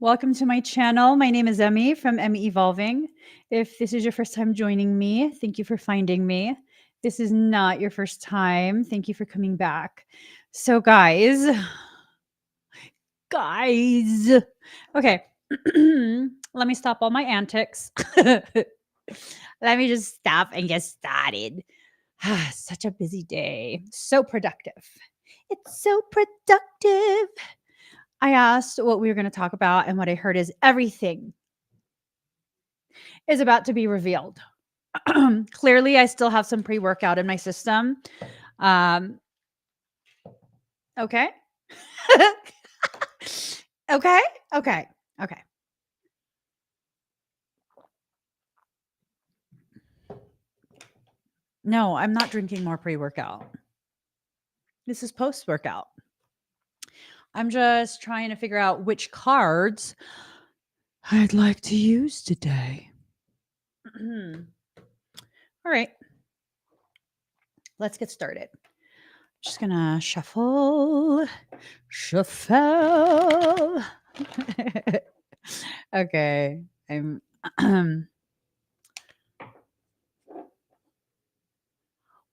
Welcome to my channel. My name is Emmy from Emmy Evolving. If this is your first time joining me, thank you for finding me. This is not your first time. Thank you for coming back. So, guys, okay, let me stop all my antics. Let me just stop and get started. Such a busy day. So productive. It's so productive. I asked what we were going to talk about, and what I heard is everything is about to be revealed. Clearly, I still have some pre workout in my system. Um, okay. Okay. Okay. Okay. No, I'm not drinking more pre workout. This is post workout. I'm just trying to figure out which cards I'd like to use today. All right. Let's get started. Just gonna shuffle. Okay. I'm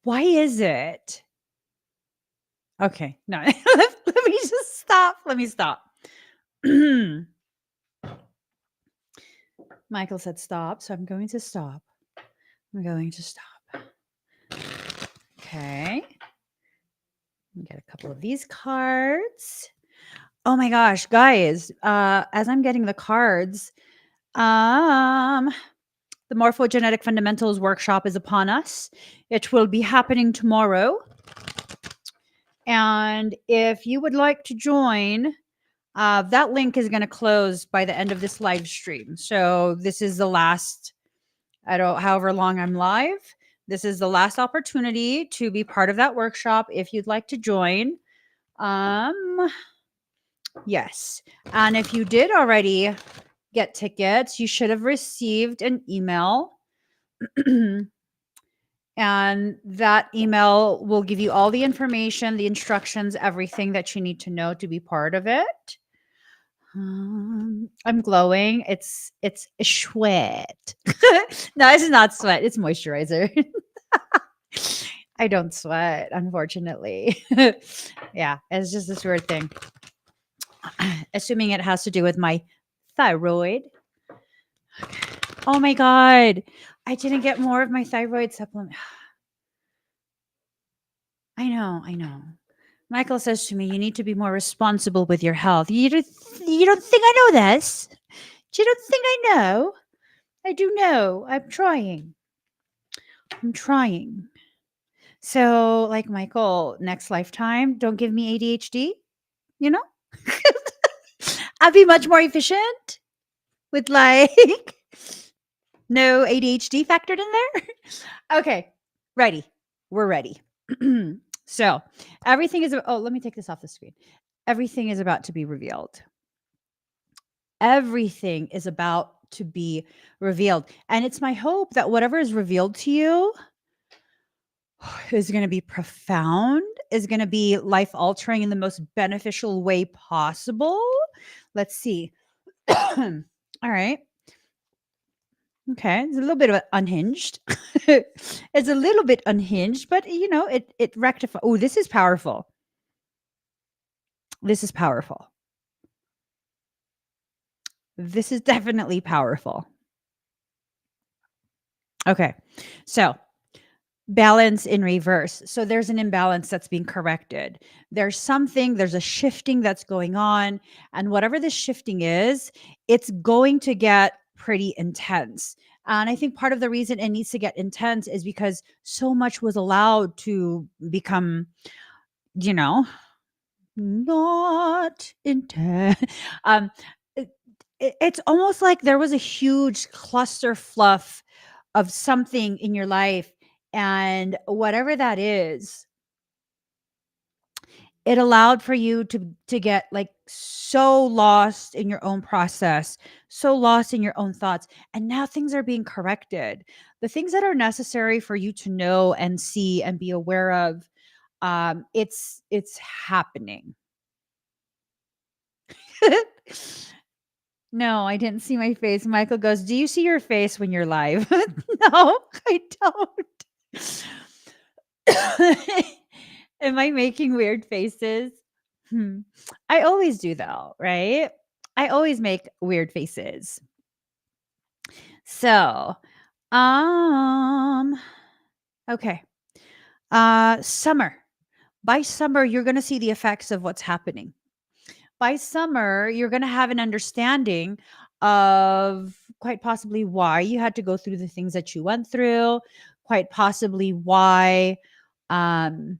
why is it? Okay. No. Let me just stop. Let me stop. Michael said stop, so I'm going to stop. I'm going to stop. Okay. Get a couple of these cards. Oh my gosh, guys, as I'm getting the cards, the Morphogenetic Fundamentals workshop is upon us. It will be happening tomorrow. And if you would like to join, that link is going to close by the end of this live stream. So this is the last, however long I'm live. This is the last opportunity to be part of that workshop if you'd like to join. Yes. And if you did already get tickets, you should have received an email. And that email will give you all the information, the instructions, everything that you need to know to be part of it. I'm glowing. It's sweat. No, it's not sweat. It's moisturizer. I don't sweat, unfortunately. Yeah, it's just this weird thing. Assuming it has to do with my thyroid. Oh my God. I didn't get more of my thyroid supplement. I know. Michael says to me, you need to be more responsible with your health. You don't think I know this? You don't think I know? I do know. I'm trying. So, like Michael, next lifetime, don't give me ADHD, you know? I'll be much more efficient with like no ADHD factored in there. Okay, ready. We're ready. So, everything is, oh, let me take this off the screen. Everything is about to be revealed. Everything is about to be revealed. And it's my hope that whatever is revealed to you is going to be profound, is going to be life altering in the most beneficial way possible. Let's see. All right. Okay, it's a little bit of unhinged. It's a little bit unhinged, but you know, it rectifies. Oh, this is powerful. This is powerful. This is definitely powerful. Okay, so balance in reverse. So there's an imbalance that's being corrected. There's a shifting that's going on. And whatever this shifting is, it's going to get pretty intense. And I think part of the reason it needs to get intense is because so much was allowed to become, not intense. um, it's almost like there was a huge cluster fluff of something in your life, and whatever that is, it allowed for you to get like so lost in your own process, so lost in your own thoughts, and now things are being corrected. The things that are necessary for you to know and see and be aware of, it's happening. No, I didn't see my face. Michael goes, "Do you see your face when you're live?" No, I don't. Am I making weird faces? Hmm. I always do though, right? I always make weird faces. So, um, okay. Summer. By summer, you're going to see the effects of what's happening. By summer, you're going to have an understanding of quite possibly why you had to go through the things that you went through, quite possibly why um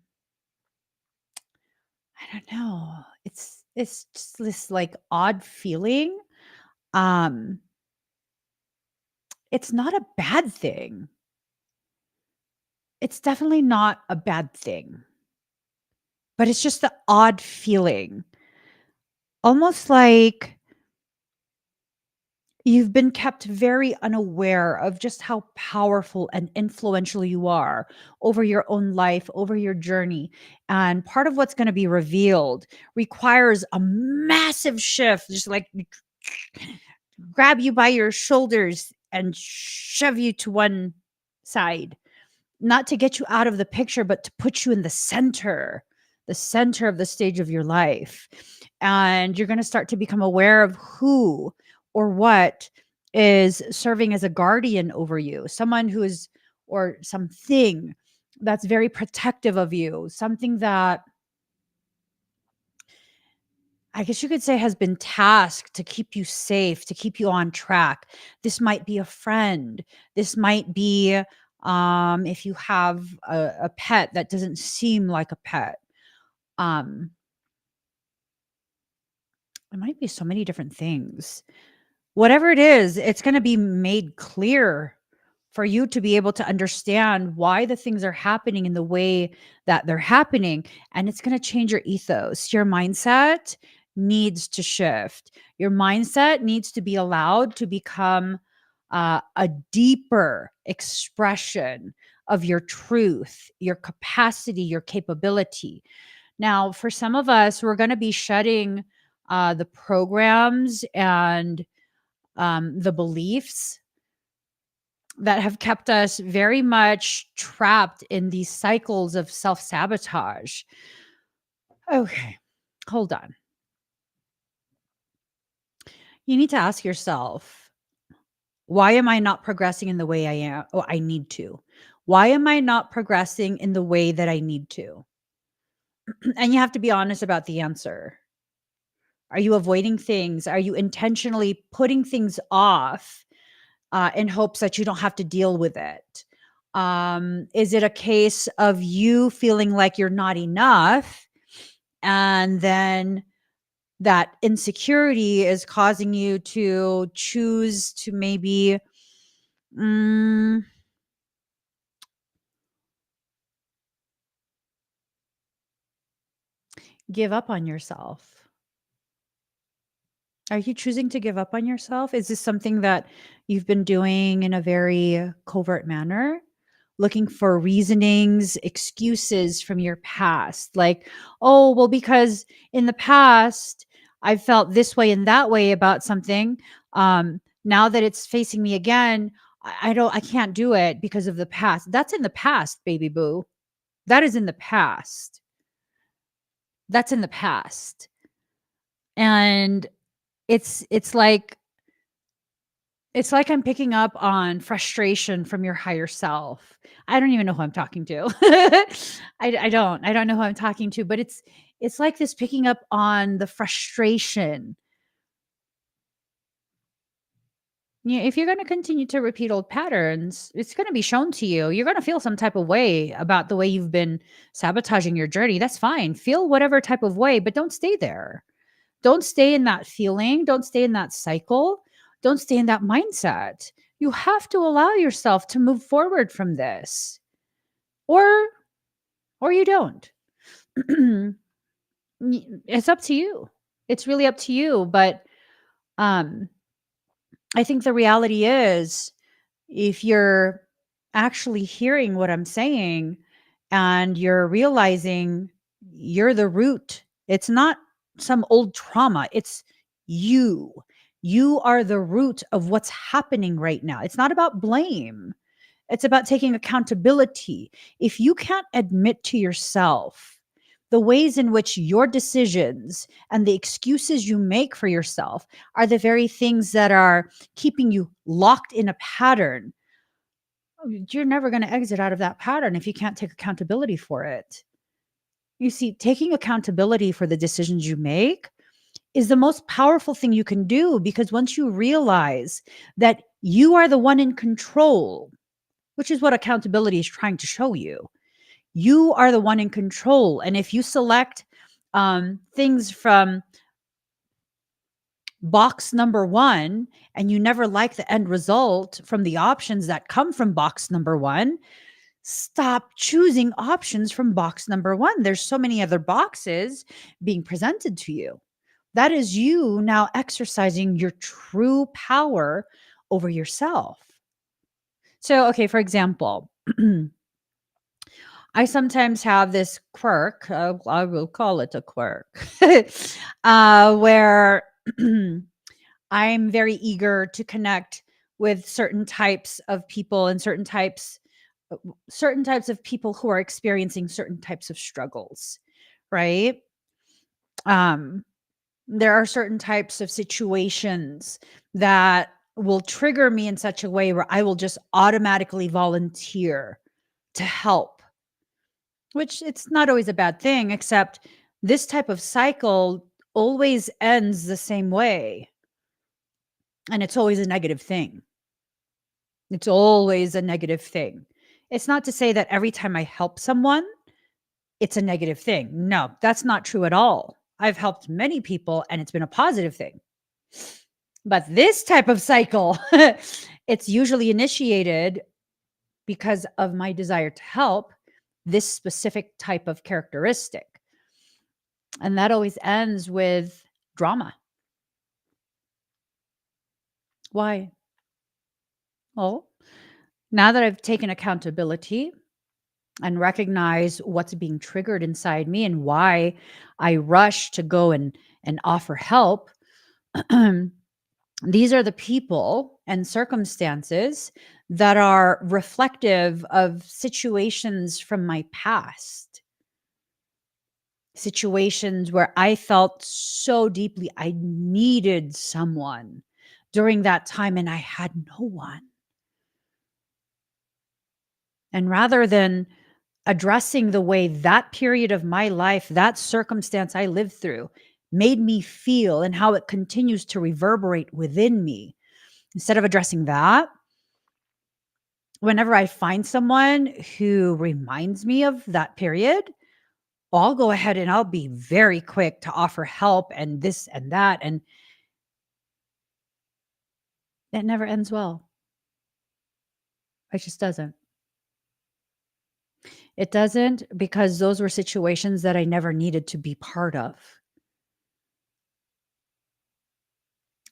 I don't know. It's just this like odd feeling. Um it's not a bad thing. It's definitely not a bad thing. But it's just the odd feeling. Almost like you've been kept very unaware of just how powerful and influential you are over your own life, over your journey. And part of what's going to be revealed requires a massive shift, just like grab you by your shoulders and shove you to one side, not to get you out of the picture, but to put you in the center of the stage of your life. And you're going to start to become aware of who or what is serving as a guardian over you, someone who is, or something that's very protective of you, something that I guess you could say has been tasked to keep you safe, to keep you on track. This might be a friend. This might be if you have a pet that doesn't seem like a pet. Um, it might be so many different things. Whatever it is, it's going to be made clear for you to be able to understand why the things are happening in the way that they're happening. And it's going to change your ethos. Your mindset needs to shift. Your mindset needs to be allowed to become a deeper expression of your truth, your capacity, your capability. Now, for some of us, we're going to be shedding the programs and the beliefs that have kept us very much trapped in these cycles of self sabotage. Okay, hold on. You need to ask yourself, why am I not progressing in the way I am? Oh, I need to. Why am I not progressing in the way that I need to? And you have to be honest about the answer. Are you avoiding things? Are you intentionally putting things off in hopes that you don't have to deal with it? Is it a case of you feeling like you're not enough? And then that insecurity is causing you to choose to maybe mm, give up on yourself. Are you choosing to give up on yourself? Is this something that you've been doing in a very covert manner? Looking for reasonings, excuses from your past. Like, oh, well, because in the past, I felt this way and that way about something. Now that it's facing me again, I can't do it because of the past. That's in the past, baby boo. That is in the past. That's in the past. And it's like I'm picking up on frustration from your higher self. I don't even know who I'm talking to. I don't know who I'm talking to, but it's like this picking up on the frustration. Yeah, if you're going to continue to repeat old patterns, it's going to be shown to you. You're going to feel some type of way about the way you've been sabotaging your journey. That's fine. Feel whatever type of way, but don't stay there. Don't stay in that feeling. Don't stay in that cycle. Don't stay in that mindset. You have to allow yourself to move forward from this. Or you don't. It's up to you. It's really up to you, but um I think the reality is if you're actually hearing what I'm saying and you're realizing you're the root, it's not some old trauma, it's you. You are the root of what's happening right now. It's not about blame. It's about taking accountability. If you can't admit to yourself the ways in which your decisions and the excuses you make for yourself are the very things that are keeping you locked in a pattern, you're never going to exit out of that pattern if you can't take accountability for it. You see, taking accountability for the decisions you make is the most powerful thing you can do, because once you realize that you are the one in control, which is what accountability is trying to show you, you are the one in control. And if you select things from box number one and you never like the end result from the options that come from box number one, stop choosing options from box number one. There's so many other boxes being presented to you. That is you now exercising your true power over yourself. So, okay, for example, I sometimes have this quirk, I will call it a quirk, where I'm very eager to connect with certain types of people and certain types of people who are experiencing certain types of struggles, right? Um, there are certain types of situations that will trigger me in such a way where I will just automatically volunteer to help, which it's not always a bad thing, except this type of cycle always ends the same way. And it's always a negative thing. It's always a negative thing. It's not to say that every time I help someone, it's a negative thing. No, that's not true at all. I've helped many people and it's been a positive thing. But this type of cycle, it's usually initiated because of my desire to help this specific type of characteristic. And that always ends with drama. Why? Well, now that I've taken accountability and recognize what's being triggered inside me and why I rush to go and offer help, these are the people and circumstances that are reflective of situations from my past. Situations where I felt so deeply I needed someone during that time and I had no one. And rather than addressing the way that period of my life, that circumstance I lived through made me feel and how it continues to reverberate within me, instead of addressing that, whenever I find someone who reminds me of that period, I'll go ahead and I'll be very quick to offer help and this and that. And that never ends well. It just doesn't. It doesn't, because those were situations that I never needed to be part of.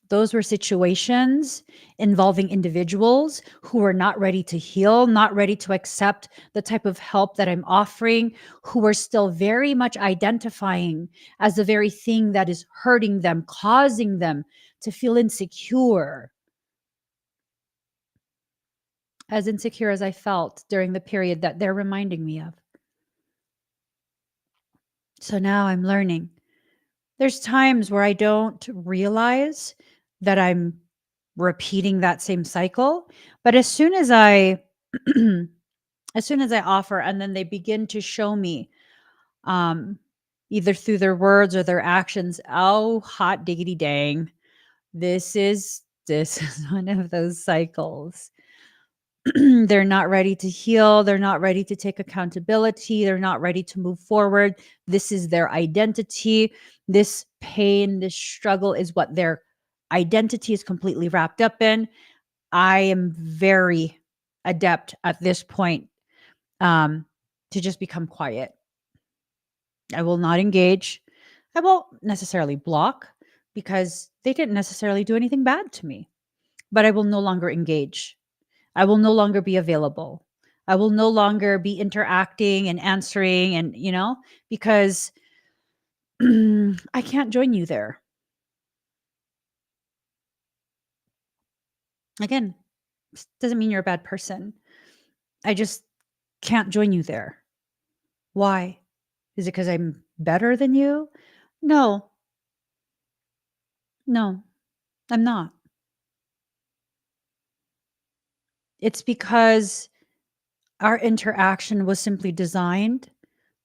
Those were situations involving individuals who were not ready to heal, not ready to accept the type of help that I'm offering, who are still very much identifying as the very thing that is hurting them, causing them to feel insecure. As insecure as I felt during the period that they're reminding me of. So now I'm learning. There's times where I don't realize that I'm repeating that same cycle, but as soon as I as soon as I offer and then they begin to show me, um either through their words or their actions, oh hot diggity dang, this is one of those cycles. They're not ready to heal. They're not ready to take accountability. They're not ready to move forward. This is their identity. This pain, this struggle is what their identity is completely wrapped up in. I am very adept at this point, to just become quiet. I will not engage. I won't necessarily block, because they didn't necessarily do anything bad to me, but I will no longer engage. I will no longer be available. I will no longer be interacting and answering and, because I can't join you there. Again, doesn't mean you're a bad person. I just can't join you there. Why? Is it because I'm better than you? No, no, I'm not. It's because our interaction was simply designed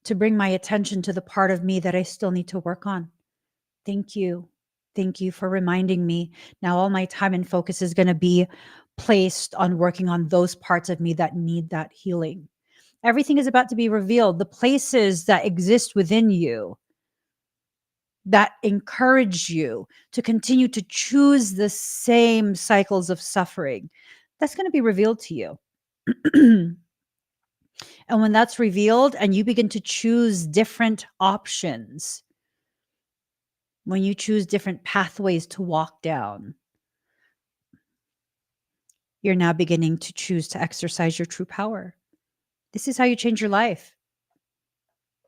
to bring my attention to the part of me that I still need to work on. Thank you. Thank you for reminding me. Now, all my time and focus is going to be placed on working on those parts of me that need that healing. Everything is about to be revealed. The places that exist within you that encourage you to continue to choose the same cycles of suffering, that's going to be revealed to you. And when that's revealed and you begin to choose different options, when you choose different pathways to walk down, you're now beginning to choose to exercise your true power. This is how you change your life,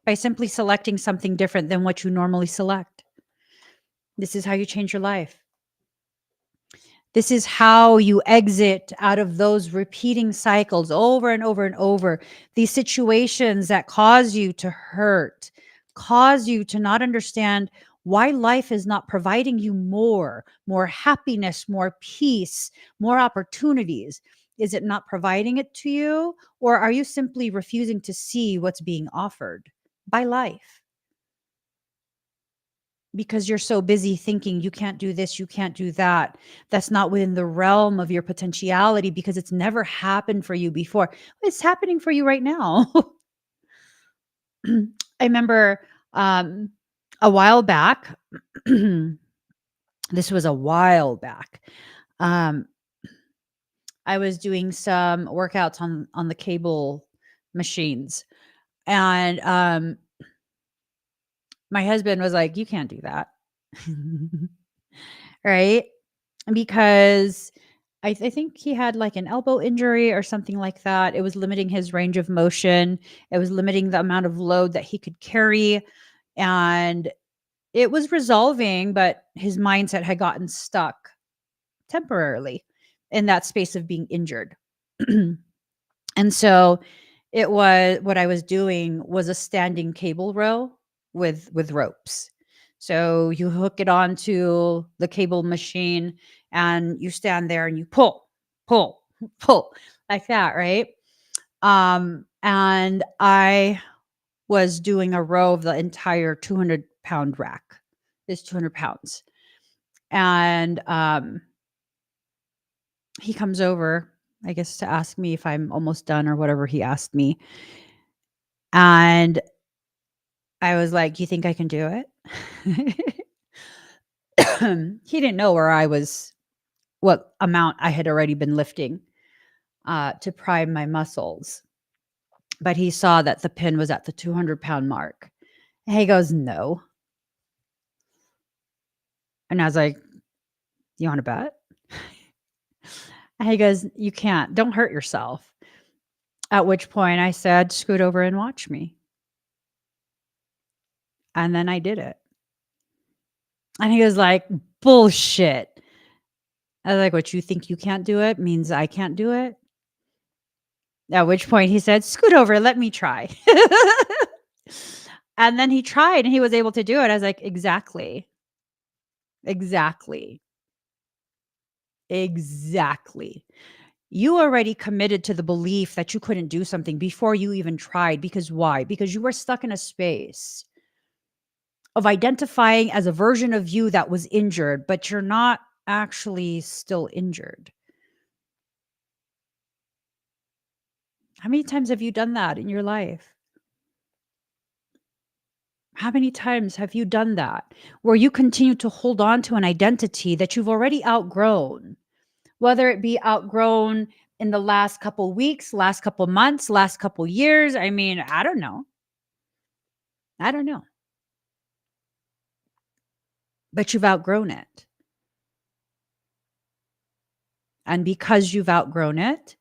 by simply selecting something different than what you normally select. This is how you change your life. This is how you exit out of those repeating cycles over and over and over. These situations that cause you to hurt, cause you to not understand why life is not providing you more happiness, more peace, more opportunities. Is it not providing it to you? Or are you simply refusing to see what's being offered by life? Because you're so busy thinking you can't do this, you can't do that. That's not within the realm of your potentiality because it's never happened for you before. It's happening for you right now. I remember a while back, this was a while back. I was doing some workouts on the cable machines, and my husband was like, "You can't do that." Right? Because I think he had like an elbow injury or something like that. It was limiting his range of motion. It was limiting the amount of load that he could carry. And it was resolving, but his mindset had gotten stuck temporarily in that space of being injured. And so it was, what I was doing was a standing cable row with ropes. So you hook it onto the cable machine and you stand there and you pull, pull like that, right? And I was doing a row of the entire 200-pound rack. Is 200 pounds. And he comes over, I guess, to ask me if I'm almost done or whatever he asked me. And I was like, "You think I can do it?" He didn't know what amount I had already been lifting to prime my muscles. But he saw that the pin was at the 200-pound mark. And he goes, "No." And I was like, "You want to bet?" And he goes, "You can't. Don't hurt yourself." At which point I said, "Scoot over and watch me." And then I did it. And he was like, "Bullshit." I was like, "What, you think you can't do it means I can't do it?" At which point he said, "Scoot over, let me try." And then he tried and he was able to do it. I was like, "Exactly. Exactly. Exactly." You already committed to the belief that you couldn't do something before you even tried. Because why? Because you were stuck in a space of identifying as a version of you that was injured, but you're not actually still injured. How many times have you done that in your life? How many times have you done that where you continue to hold on to an identity that you've already outgrown, whether it be outgrown in the last couple weeks, last couple months, last couple years? I mean, I don't know. I don't know. But you've outgrown it. And because you've outgrown it,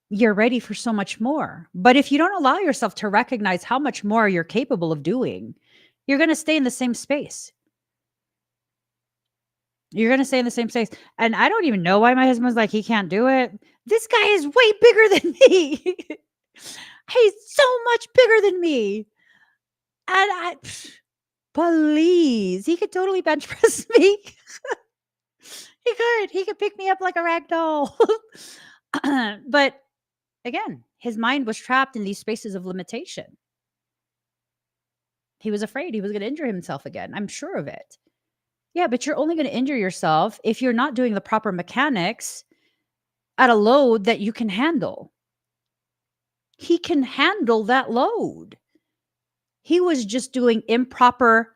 you're ready for so much more. But if you don't allow yourself to recognize how much more you're capable of doing, you're going to stay in the same space. You're gonna stay in the same space. And I don't even know why my husband was like, he can't do it. This guy is way bigger than me. He's so much bigger than me. And please, he could totally bench press me. He could. He could pick me up like a rag doll. But again, his mind was trapped in these spaces of limitation. He was afraid he was going to injure himself again. I'm sure of it. Yeah, but you're only going to injure yourself if you're not doing the proper mechanics at a load that you can handle. He can handle that load. He was just doing improper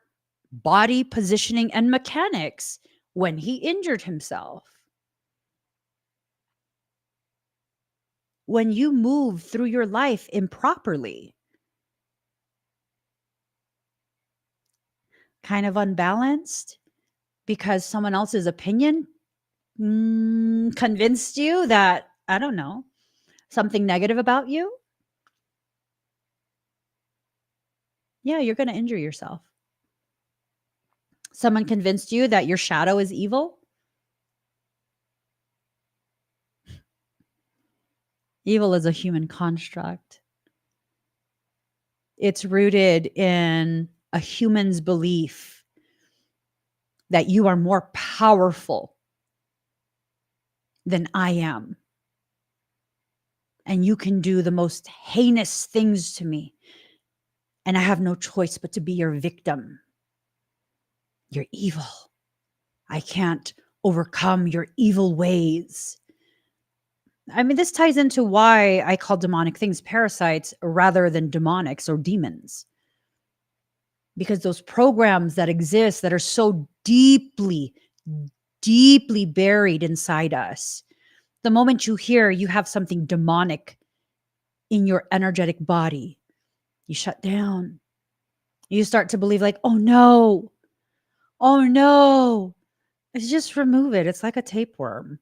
body positioning and mechanics when he injured himself. When you move through your life improperly, kind of unbalanced because someone else's opinion convinced you that, I don't know, something negative about you, yeah, you're going to injure yourself. Someone convinced you that your shadow is evil. Evil is a human construct. It's rooted in a human's belief that you are more powerful than I am. And you can do the most heinous things to me. And I have no choice but to be your victim. You're evil. I can't overcome your evil ways. I mean, this ties into why I call demonic things parasites rather than demonics or demons. Because those programs that exist that are so deeply, deeply buried inside us, the moment you hear you have something demonic in your energetic body, you shut down. You start to believe like, oh no, just remove it. It's like a tapeworm.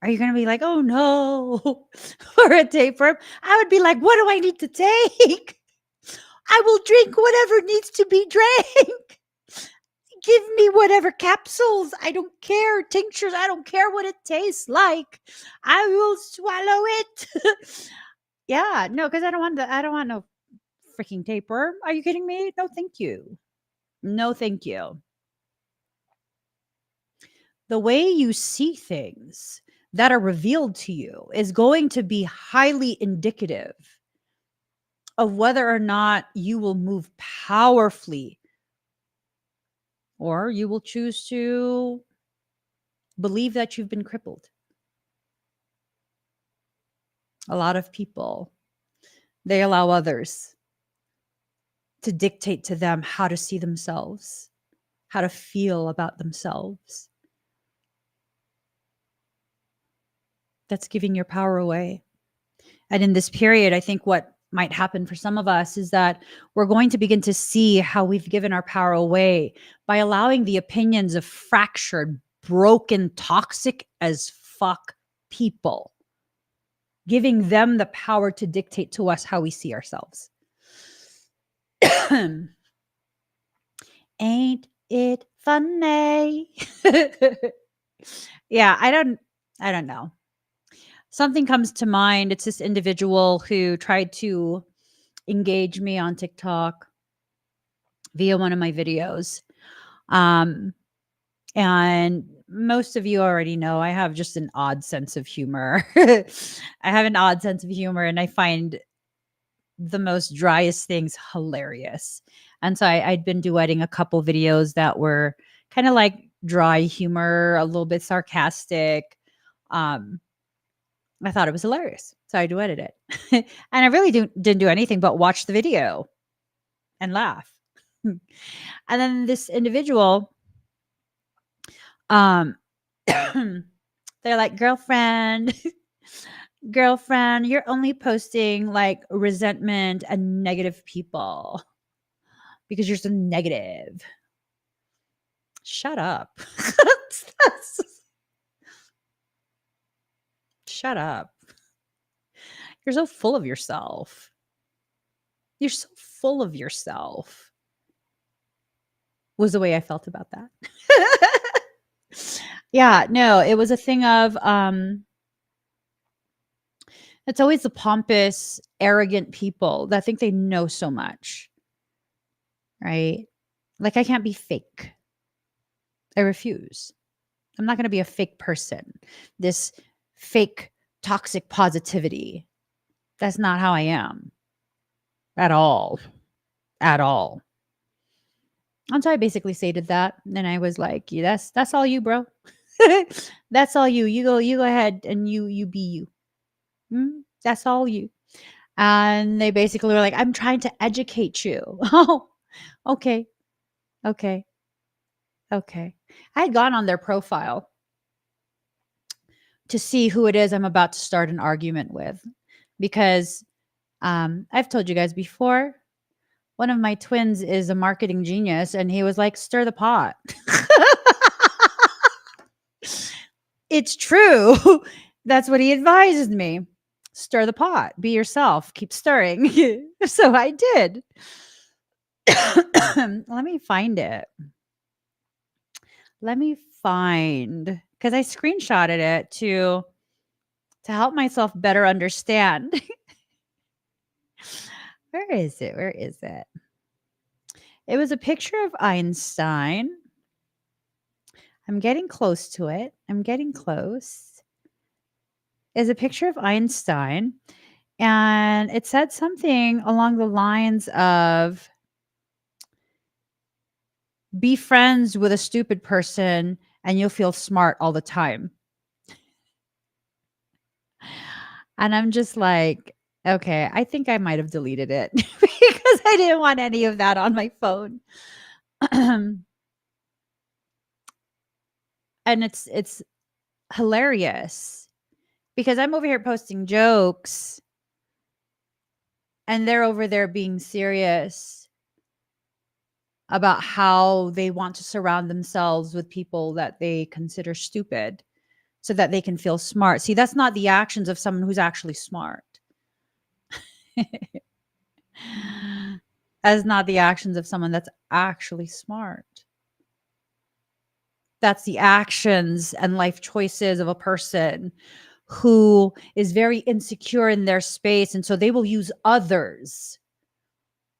Are you going to be like, oh no, for a tapeworm? I would be like, what do I need to take? I will drink whatever needs to be drank. Give me whatever capsules. I don't care. Tinctures. I don't care what it tastes like. I will swallow it. Yeah, no, because I don't want no freaking tapeworm. Are you kidding me? No, thank you. No, thank you. The way you see things that are revealed to you is going to be highly indicative of whether or not you will move powerfully or you will choose to believe that you've been crippled. A lot of people, they allow others to dictate to them how to see themselves, how to feel about themselves. That's giving your power away. And in this period, I think what might happen for some of us is that we're going to begin to see how we've given our power away by allowing the opinions of fractured, broken, toxic as fuck people, giving them the power to dictate to us how we see ourselves. Ain't it funny? Yeah, I don't know. Something comes to mind. It's this individual who tried to engage me on TikTok via one of my videos. And most of you already know I have just an odd sense of humor. I have an odd sense of humor, and I find the most driest things hilarious. And so I'd been duetting a couple videos that were kind of like dry humor, a little bit sarcastic. I thought it was hilarious. So I duetted it. And I really didn't do anything but watch the video and laugh. And then this individual, they're like, girlfriend, you're only posting like resentment and negative people because you're so negative. Shut up. Shut up. You're so full of yourself. You're so full of yourself. Was the way I felt about that. Yeah, no, it was a thing of it's always the pompous, arrogant people that think they know so much, right? Like I can't be fake. I refuse. I'm not going to be a fake person. This fake toxic positivity. That's not how I am at all. At all. And so I basically stated that. And I was like, yeah, that's all you, bro. That's all you. You go ahead and you be you. That's all you. And they basically were like, I'm trying to educate you. Oh, okay. Okay. Okay. I had gone on their profile to see who it is I'm about to start an argument with because I've told you guys before, one of my twins is a marketing genius and he was like, stir the pot. It's true. That's what he advised me. Stir the pot, be yourself, keep stirring. So I did. Let me find it. Let me find because I screenshotted it to help myself better understand. Where is it? Where is it? It was a picture of Einstein. I'm getting close to it. I'm getting close. Is a picture of Einstein, and it said something along the lines of be friends with a stupid person and you'll feel smart all the time. And I'm just like, okay, I think I might have deleted it because I didn't want any of that on my phone. And it's hilarious because I'm over here posting jokes and they're over there being serious about how they want to surround themselves with people that they consider stupid so that they can feel smart. See, that's not the actions of someone who's actually smart. That's not the actions of someone that's actually smart. That's the actions and life choices of a person who is very insecure in their space. And so they will use others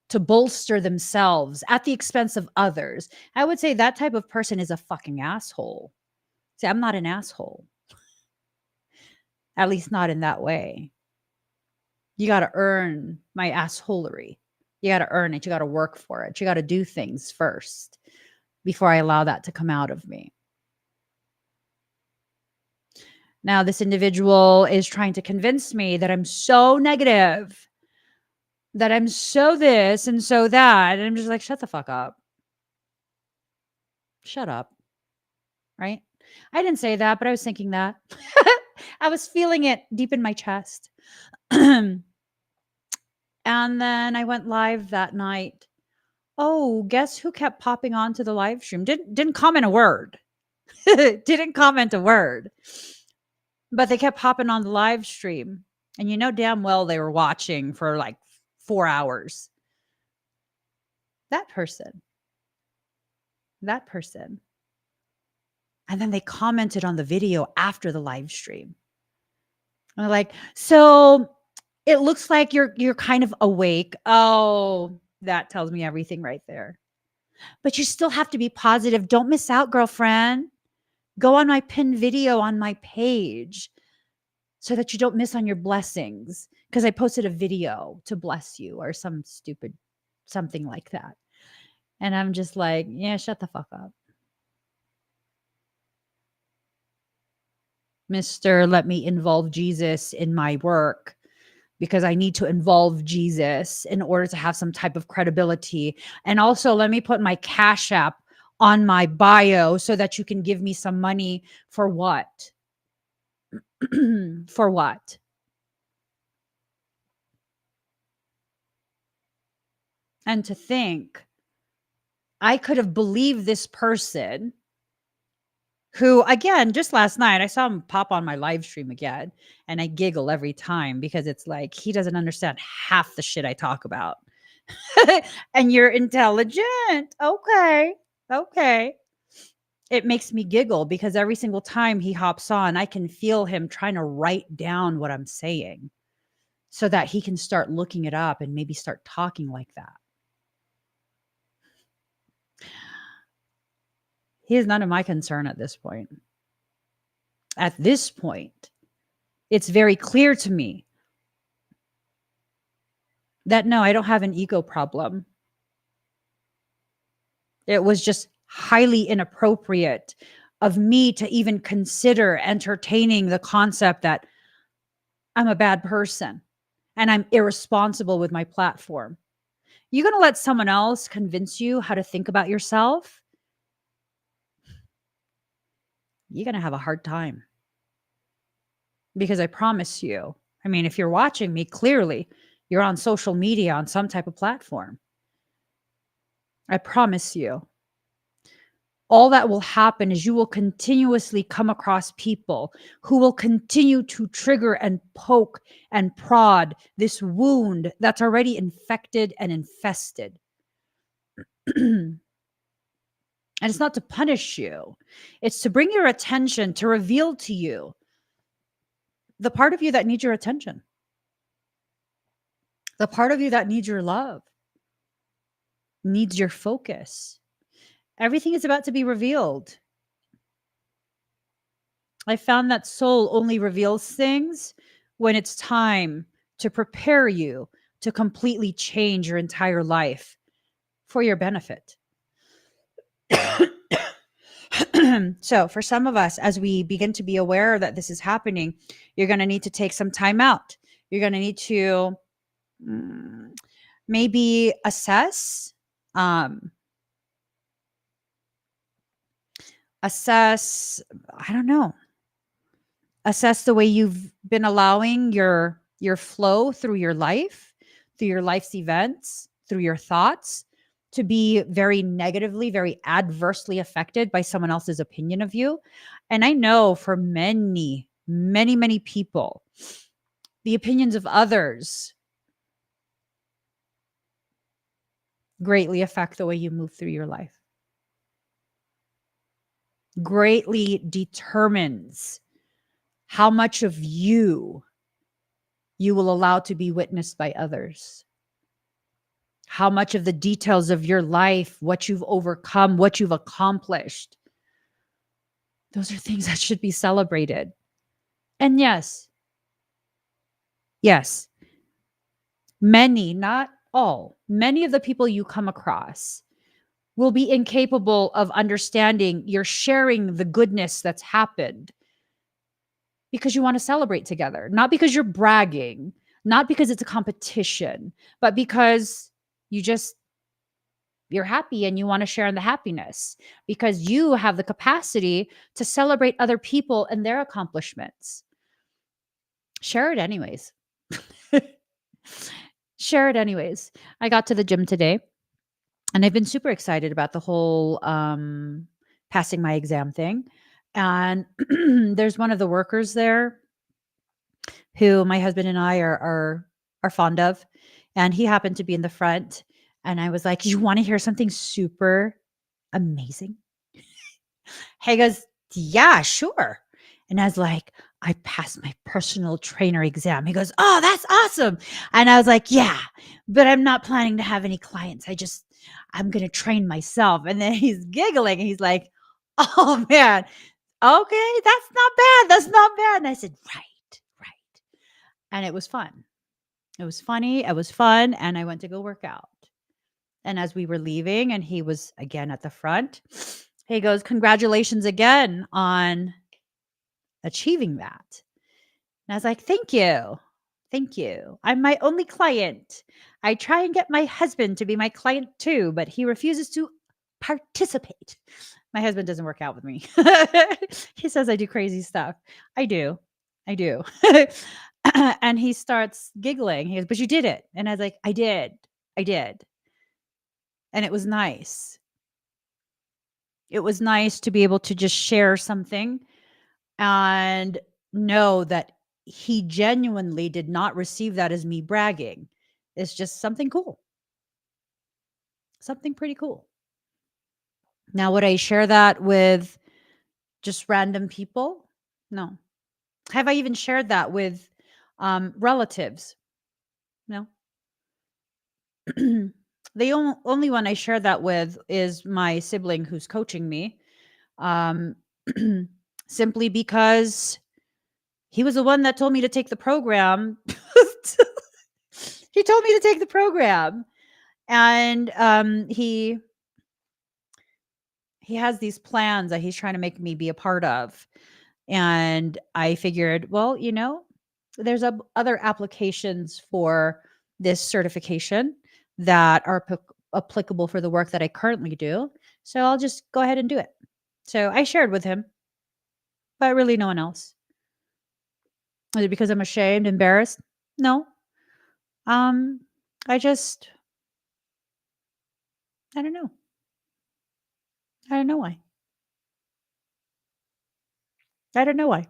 to bolster themselves at the expense of others. I would say that type of person is a fucking asshole. See, I'm not an asshole, at least not in that way. You got to earn my assholery. You got to earn it. You got to work for it. You got to do things first before I allow that to come out of me. Now, this individual is trying to convince me that I'm so negative, that I'm so this and so that. And I'm just like, shut the fuck up. Shut up. Right? I didn't say that, but I was thinking that. I was feeling it deep in my chest. And then I went live that night. Oh, guess who kept popping onto the live stream? Didn't comment a word. Didn't comment a word. But they kept popping on the live stream. And you know damn well they were watching for like 4 hours. That person. That person. And then they commented on the video after the live stream. And they're like, so it looks like you're kind of awake. Oh, that tells me everything right there. But you still have to be positive. Don't miss out, girlfriend. Go on my pinned video on my page so that you don't miss on your blessings. Because I posted a video to bless you or some stupid something like that. And I'm just like, yeah, shut the fuck up. Mr. Let me involve Jesus in my work because I need to involve Jesus in order to have some type of credibility. And also, let me put my Cash App on my bio so that you can give me some money for what? For what? And to think I could have believed this person who, again, just last night, I saw him pop on my live stream again, and I giggle every time because it's like he doesn't understand half the shit I talk about. And you're intelligent. Okay. Okay. It makes me giggle because every single time he hops on, I can feel him trying to write down what I'm saying so that he can start looking it up and maybe start talking like that. He is none of my concern at this point. At this point, it's very clear to me that no, I don't have an ego problem. It was just highly inappropriate of me to even consider entertaining the concept that I'm a bad person and I'm irresponsible with my platform. You're going to let someone else convince you how to think about yourself? You're going to have a hard time. Because I promise you, I mean, if you're watching me, clearly you're on social media on some type of platform. I promise you, all that will happen is you will continuously come across people who will continue to trigger and poke and prod this wound that's already infected and infested. And it's not to punish you. It's to bring your attention, to reveal to you the part of you that needs your attention, the part of you that needs your love, needs your focus. Everything is about to be revealed. I found that soul only reveals things when it's time to prepare you to completely change your entire life for your benefit. So, for some of us, as we begin to be aware that this is happening, you're going to need to take some time out. You're going to need to maybe assess, I don't know, assess the way you've been allowing your flow through your life, through your life's events, through your thoughts, to be very negatively, very adversely affected by someone else's opinion of you. And I know for many, many, many people, the opinions of others greatly affect the way you move through your life, greatly determines how much of you will allow to be witnessed by others. How much of the details of your life, what you've overcome, what you've accomplished. Those are things that should be celebrated. And yes, many, not all, many of the people you come across will be incapable of understanding you're sharing the goodness that's happened because you want to celebrate together, not because you're bragging, not because it's a competition, but because you're happy and you want to share in the happiness because you have the capacity to celebrate other people and their accomplishments. Share it anyways. Share it anyways. I got to the gym today and I've been super excited about the whole passing my exam thing. And there's one of the workers there who my husband and I are fond of, and he happened to be in the front. And I was like, "You want to hear something super amazing?" He goes, "Yeah, sure." And I was like, "I passed my personal trainer exam." He goes, "Oh, that's awesome." And I was like, "Yeah, but I'm not planning to have any clients. I'm going to train myself." And then he's giggling and he's like, "Oh man, okay, that's not bad. That's not bad." And I said, "Right, right." And it was fun. It was funny. It was fun. And I went to go work out. And as we were leaving and he was again at the front, he goes, "Congratulations again on achieving that." And I was like, "Thank you. Thank you. I'm my only client. I try and get my husband to be my client too, but he refuses to participate." My husband doesn't work out with me. He says I do crazy stuff. I do. I do. And he starts giggling. He goes, "But you did it." And I was like, "I did. I did." And it was nice. It was nice to be able to just share something and know that he genuinely did not receive that as me bragging. It's just something cool. Something pretty cool. Now, would I share that with Just random people? No. Have I even shared that with relatives? No. The only one I share that with is my sibling who's coaching me. Um, simply because he was the one that told me to take the program. He told me to take the program, and he has these plans that he's trying to make me be a part of. And I figured, well, there's other applications for this certification that are applicable for the work that I currently do. So I'll just go ahead and do it. So I shared with him, but really no one else. Is it because I'm ashamed, embarrassed? No. Um, I just, I don't know. I don't know why. I don't know why.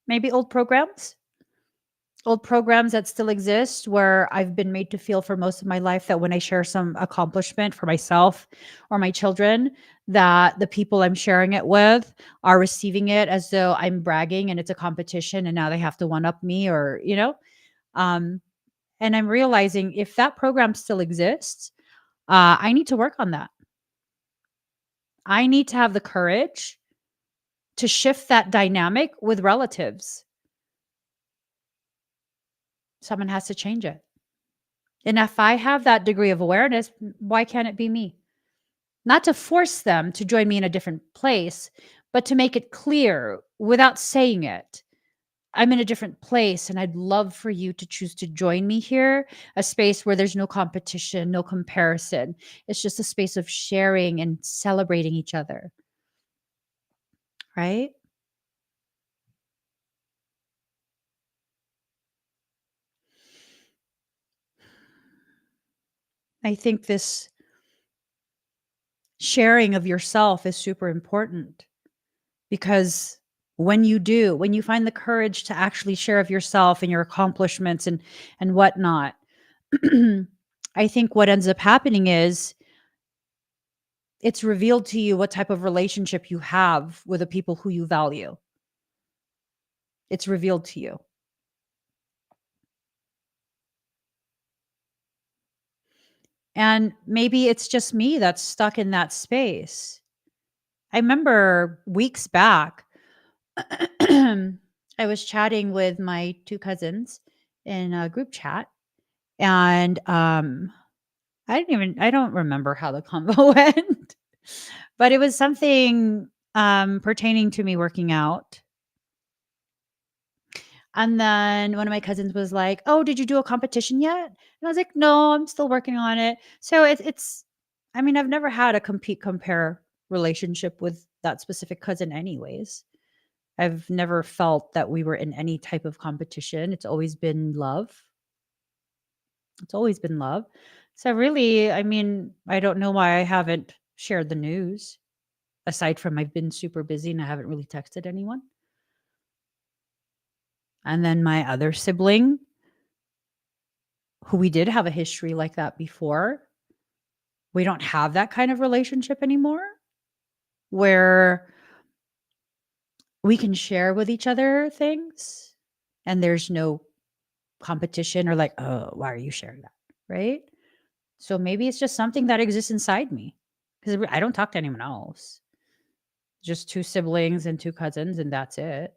Maybe old programs that still exist where I've been made to feel for most of my life that when I share some accomplishment for myself or my children, that the people I'm sharing it with are receiving it as though I'm bragging and it's a competition and now they have to one up me um, and I'm realizing if that program still exists, I need to work on that. I need to have the courage to shift that dynamic with relatives. Someone has to change it. And if I have that degree of awareness, why can't it be me? Not to force them to join me in a different place, but to make it clear without saying it. I'm in a different place and I'd love for you to choose to join me here, a space where there's no competition, no comparison. It's just a space of sharing and celebrating each other, right? I think this sharing of yourself is super important because when you find the courage to actually share of yourself and your accomplishments and whatnot, I think what ends up happening is it's revealed to you what type of relationship you have with the people who you value. It's revealed to you. And maybe it's just me that's stuck in that space. I remember weeks back, I was chatting with my two cousins in a group chat. And I don't remember how the convo went, but it was something pertaining to me working out. And then one of my cousins was like, "Oh, did you do a competition yet?" And I was like, "No, I'm still working on it." So it's I mean, I've never had a compete compare relationship with that specific cousin anyways. I've never felt that we were in any type of competition. It's always been love. It's always been love. So really, I mean, I don't know why I haven't shared the news aside from I've been super busy and I haven't really texted anyone. And then my other sibling, who we did have a history like that before, we don't have that kind of relationship anymore where we can share with each other things and there's no competition or like, "Oh, why are you sharing that?" Right? So maybe it's just something that exists inside me because I don't talk to anyone else. Just two siblings and two cousins, and that's it.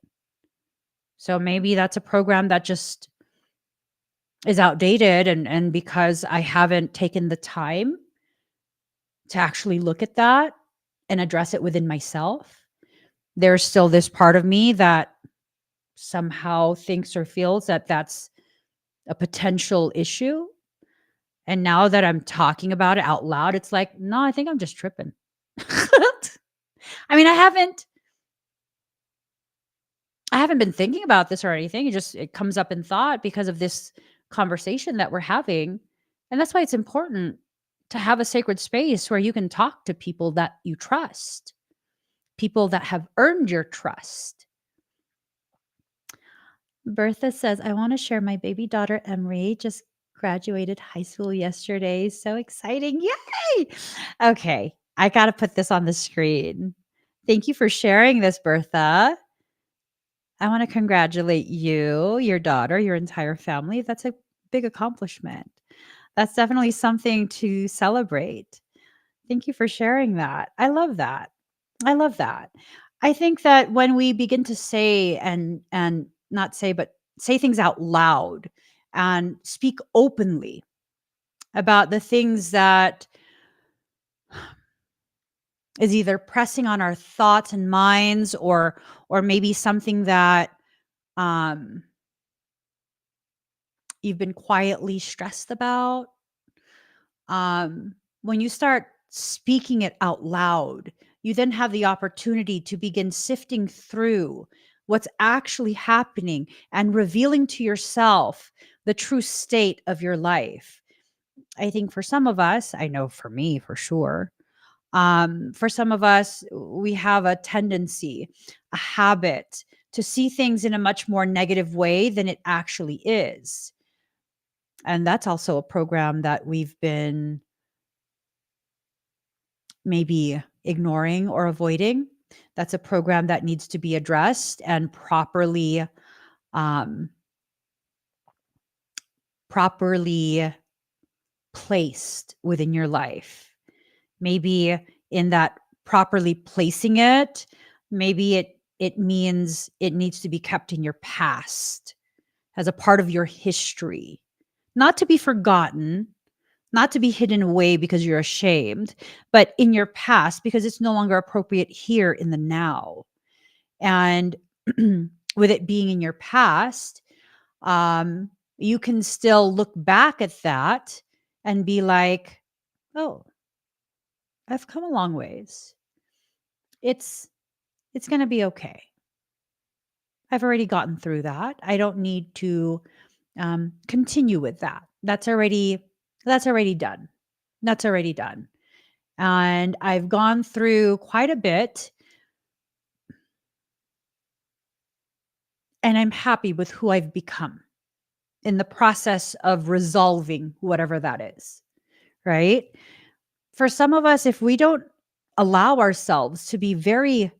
So maybe that's a program that just is outdated and because I haven't taken the time to actually look at that and address it within myself, there's still this part of me that somehow thinks or feels that that's a potential issue. And now that I'm talking about it out loud, it's like, no, I think I'm just tripping. I mean, I haven't been thinking about this or anything. It comes up in thought because of this conversation that we're having. And that's why it's important to have a sacred space where you can talk to people that you trust, people that have earned your trust. Bertha says, I want to share my baby daughter, Emery, just graduated high school yesterday. So exciting. Yay. Okay. I got to put this on the screen. Thank you for sharing this, Bertha. I want to congratulate you, your daughter, your entire family. That's a big accomplishment. That's definitely something to celebrate. Thank you for sharing that. I love that. I love that. I think that when we begin to say and not say but say things out loud and speak openly about the things that is either pressing on our thoughts and minds or maybe something that um you've been quietly stressed about, when you start speaking it out loud, you then have the opportunity to begin sifting through what's actually happening and revealing to yourself the true state of your life. I think for some of us, I know for me for sure, for some of us, we have a tendency, a habit to see things in a much more negative way than it actually is. And that's also a program that we've been maybe ignoring or avoiding. That's a program that needs to be addressed and um, properly placed within your life. Maybe in that properly placing it, maybe it means it needs to be kept in your past as a part of your history, not to be forgotten, not to be hidden away because you're ashamed, but in your past because it's no longer appropriate here in the now. And with it being in your past, um, you can still look back at that and be like, oh, I've come a long ways. It's it's going to be okay. I've already gotten through that. I don't need to continue with that. That's already done. That's already done. And I've gone through quite a bit, and I'm happy with who I've become in the process of resolving whatever that is, right? For some of us, if we don't allow ourselves to be very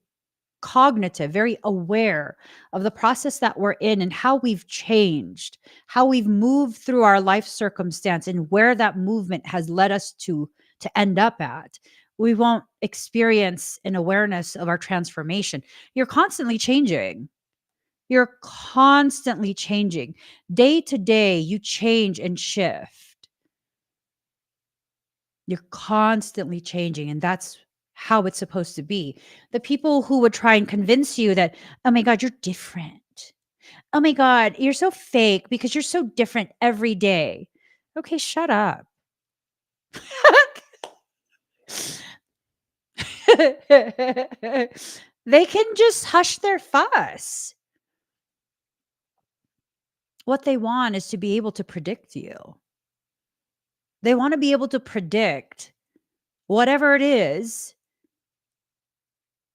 cognitive, very aware of the process that we're in and how we've changed, how we've moved through our life circumstance and where that movement has led us to end up at, we won't experience an awareness of our transformation. You're constantly changing. You're constantly changing. Day to day, you change and shift. You're constantly changing, and that's how it's supposed to be. The people who would try and convince you that, oh my God, you're different. Oh my God, you're so fake because you're so different every day. Okay, shut up. They can just hush their fuss. What they want is to be able to predict you. They want to be able to predict whatever it is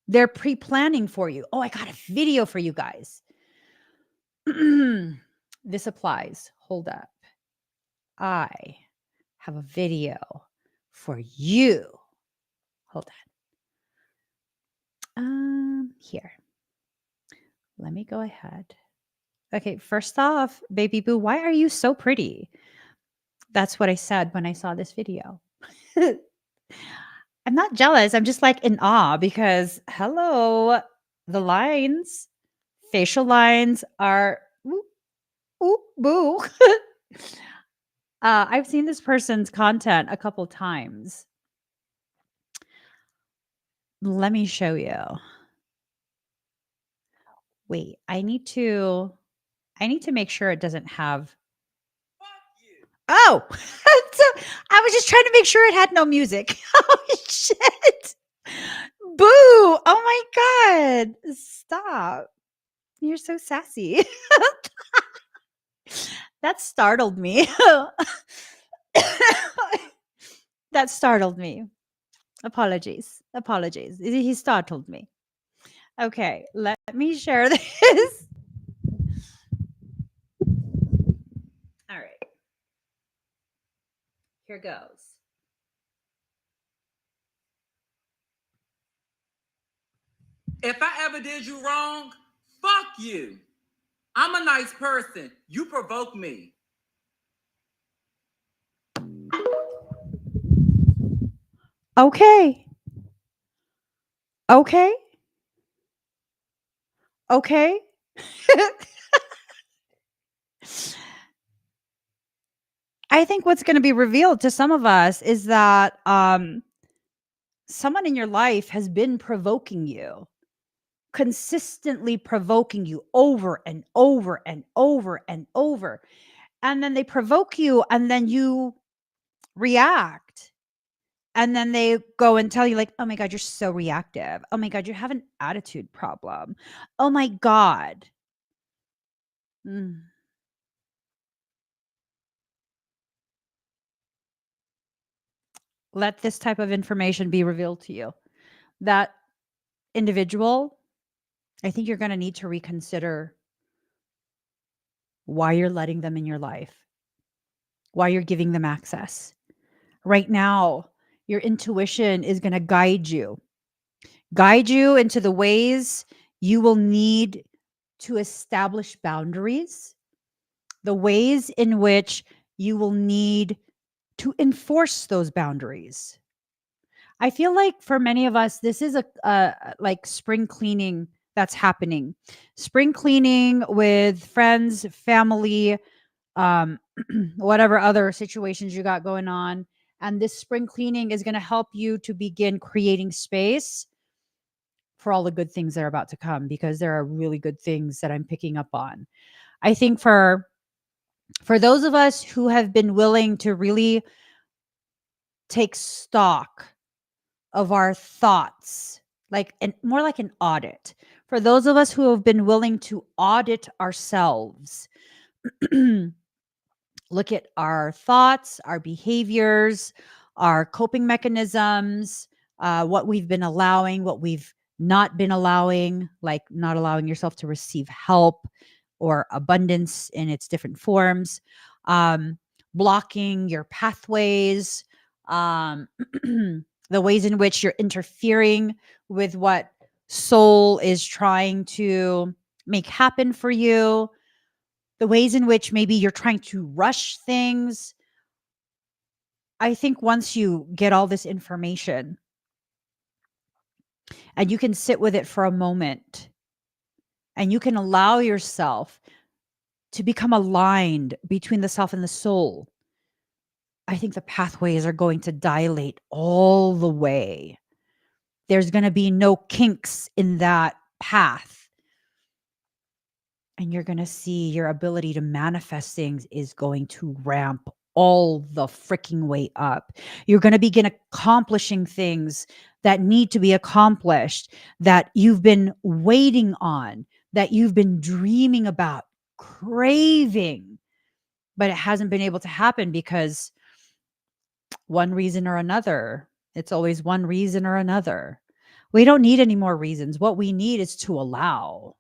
they're pre-planning for you. Oh, I got a video for you guys. This applies. Hold up. I have a video for you. Hold on. Here. Let me go ahead. Okay, first off, baby boo, why are you so pretty? That's what I said when I saw this video. I'm not jealous. I'm just like in awe because hello, the lines, facial lines are ooh, ooh, boo. I've seen this person's content a couple times. Let me show you. Wait, I need to make sure it doesn't have. Oh, so I was just trying to make sure it had no music. Oh shit. Boo. Oh my god. Stop. You're so sassy. That startled me. That startled me. Apologies. Apologies. He startled me. Okay, let me share this. All right. Here goes. If I ever did you wrong, fuck you. I'm a nice person. You provoke me. Okay. Okay. Okay. I think what's going to be revealed to some of us is that someone in your life has been provoking you, consistently provoking you over and over and over and over. And then they provoke you and then you react. And then they go and tell you, like, oh my God, you're so reactive. Oh my God, you have an attitude problem. Oh my God. Mm. Let this type of information be revealed to you. That individual, I think you're going to need to reconsider why you're letting them in your life, why you're giving them access. Right now, your intuition is going to guide you into the ways you will need to establish boundaries, the ways in which you will need to enforce those boundaries. I feel like for many of us, this is a like spring cleaning that's happening. Spring cleaning with friends, family, um, whatever other situations you got going on. And this spring cleaning is going to help you to begin creating space for all the good things that are about to come, because there are really good things that I'm picking up on. I think for those of us who have been willing to really take stock of our thoughts, like and more like an audit. For those of us who have been willing to audit ourselves, look at our thoughts, our behaviors, our coping mechanisms, what we've been allowing, what we've not been allowing, like not allowing yourself to receive help or abundance in its different forms, um, blocking your pathways, um, the ways in which you're interfering with what soul is trying to make happen for you, the ways in which maybe you're trying to rush things. I think once you get all this information and you can sit with it for a moment and you can allow yourself to become aligned between the self and the soul, I think the pathways are going to dilate all the way. There's going to be no kinks in that path. And you're going to see your ability to manifest things is going to ramp all the freaking way up. You're going to begin accomplishing things that need to be accomplished, that you've been waiting on, that you've been dreaming about, craving, but it hasn't been able to happen because one reason or another. It's always one reason or another. We don't need any more reasons. What we need is to allow.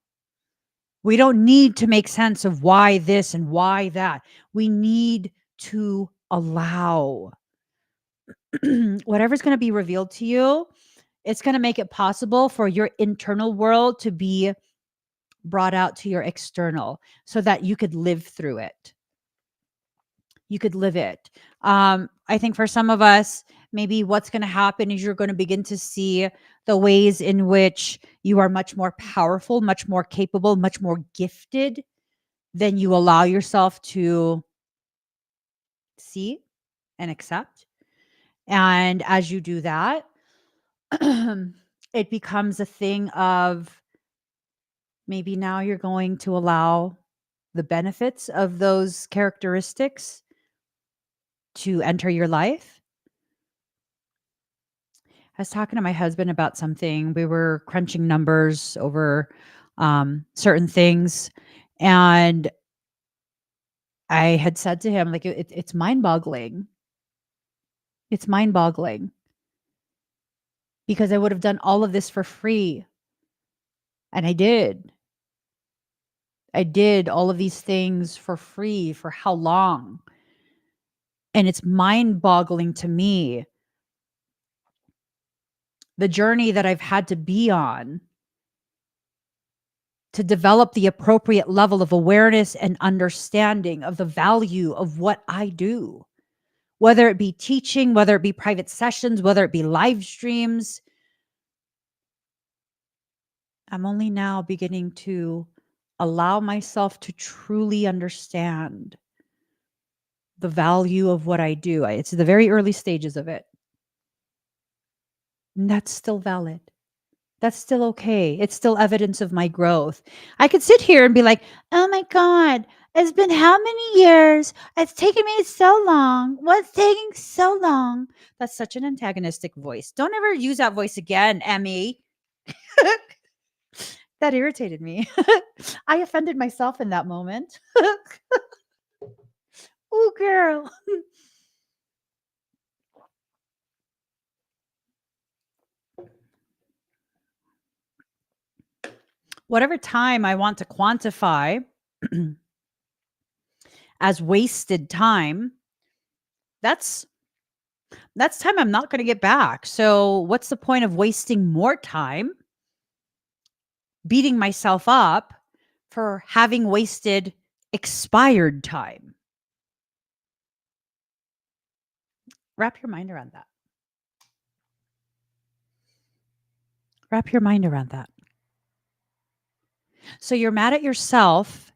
We don't need to make sense of why this and why that. We need to allow. Whatever's going to be revealed to you, it's going to make it possible for your internal world to be brought out to your external so that you could live through it. You could live it. I think for some of us, maybe what's going to happen is you're going to begin to see the ways in which you are much more powerful, much more capable, much more gifted than you allow yourself to see and accept. And as you do that, it becomes a thing of maybe now you're going to allow the benefits of those characteristics to enter your life. I was talking to my husband about something. We were crunching numbers over certain things. And I had said to him, like, it's mind boggling. It's mind boggling because I would have done all of this for free. And I did. I did all of these things for free for how long? And it's mind boggling to me the journey that I've had to be on to develop the appropriate level of awareness and understanding of the value of what I do, whether it be teaching, whether it be private sessions, whether it be live streams. I'm only now beginning to allow myself to truly understand the value of what I do. It's the very early stages of it. And that's still valid. That's still okay. It's still evidence of my growth. I could sit here and be like, oh my God, it's been how many years? It's taken me so long. What's taking so long? That's such an antagonistic voice. Don't ever use that voice again, Emmy. That irritated me. I offended myself in that moment. Oh, girl. Whatever time I want to quantify as wasted time, that's time I'm not going to get back. So what's the point of wasting more time beating myself up for having wasted expired time? Wrap your mind around that. Wrap your mind around that. So you're mad at yourself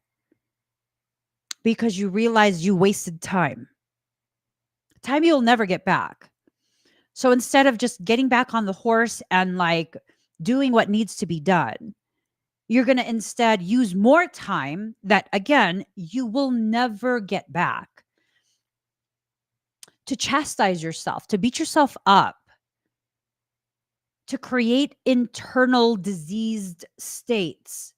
because you realize you wasted time. Time you'll never get back. So instead of just getting back on the horse and like doing what needs to be done, you're going to instead use more time that, again, you will never get back to chastise yourself, to beat yourself up, to create internal diseased states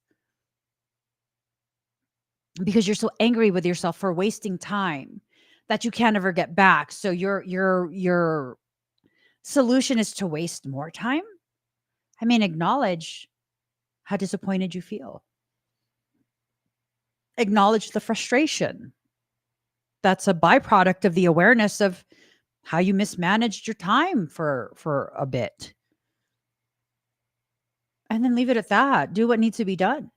because you're so angry with yourself for wasting time that you can't ever get back. So your solution is to waste more time. I mean, acknowledge how disappointed you feel. Acknowledge the frustration. That's a byproduct of the awareness of how you mismanaged your time for a bit. And then leave it at that. Do what needs to be done.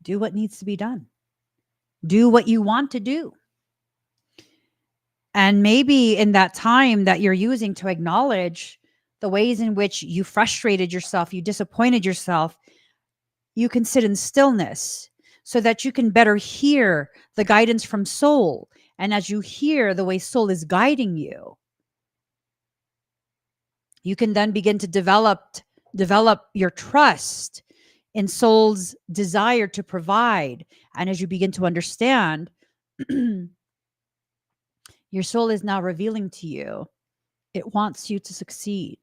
Do what needs to be done. Do what you want to do. And maybe in that time that you're using to acknowledge the ways in which you frustrated yourself, you disappointed yourself, you can sit in stillness so that you can better hear the guidance from soul. And as you hear the way soul is guiding you, you can then begin to develop your trust in soul's desire to provide. And as you begin to understand, your soul is now revealing to you, it wants you to succeed.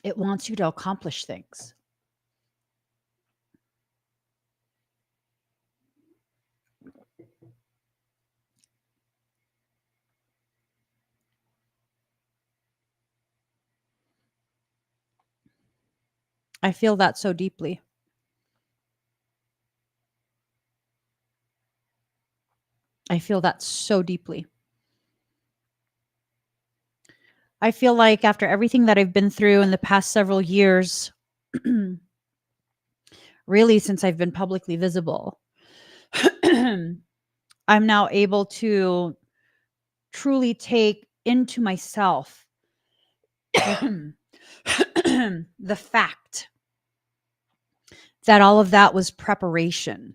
It wants you to accomplish things. I feel that so deeply. I feel that so deeply. I feel like after everything that I've been through in the past several years, really since I've been publicly visible, I'm now able to truly take into myself the fact that all of that was preparation.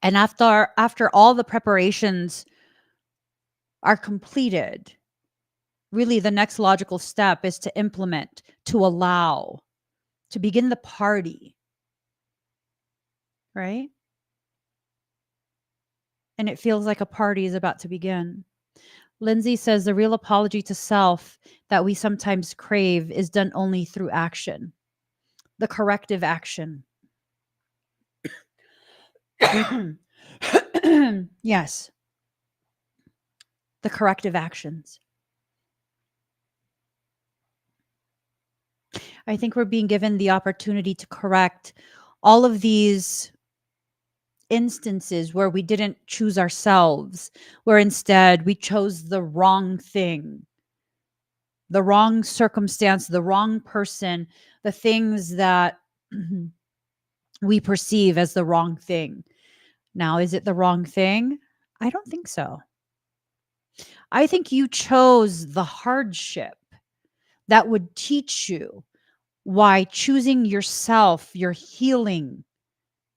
And after all the preparations are completed, really the next logical step is to implement, to allow, to begin the party, right? And it feels like a party is about to begin. Lindsay says the real apology to self that we sometimes crave is done only through action, the corrective action. Yes, the corrective actions. I think we're being given the opportunity to correct all of these instances where we didn't choose ourselves, where instead we chose the wrong thing, the wrong circumstance, the wrong person, the things that we perceive as the wrong thing. Now, is it the wrong thing? I don't think so. I think you chose the hardship that would teach you why choosing yourself, your healing,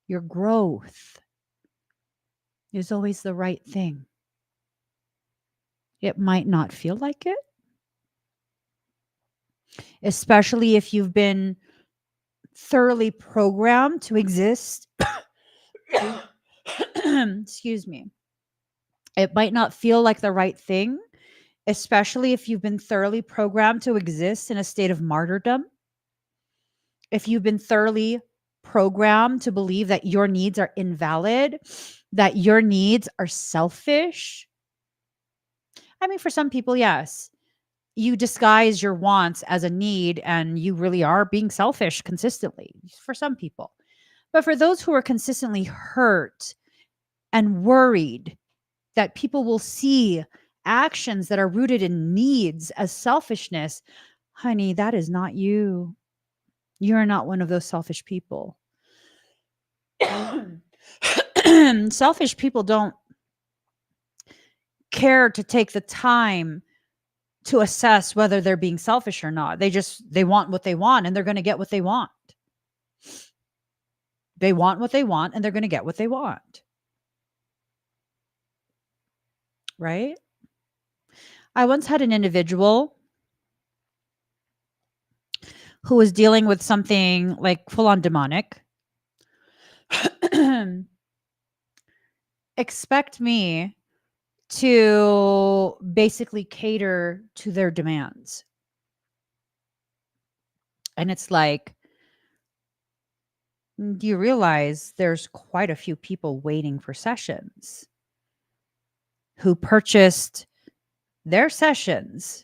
your growth is always the right thing. It might not feel like it, especially if you've been thoroughly programmed to exist. Excuse me. It might not feel like the right thing, especially if you've been thoroughly programmed to exist in a state of martyrdom. If you've been thoroughly programmed to believe that your needs are invalid, that your needs are selfish. I mean, for some people, yes, you disguise your wants as a need and you really are being selfish consistently for some people. But for those who are consistently hurt and worried that people will see actions that are rooted in needs as selfishness, honey, that is not you. You're not one of those selfish people. Selfish people don't care to take the time to assess whether they're being selfish or not. They want what they want and they're going to get what they want. They want what they want and they're going to get what they want. Right? I once had an individual who was dealing with something like full on demonic. Expect me to basically cater to their demands. And it's like, do you realize there's quite a few people waiting for sessions who purchased their sessions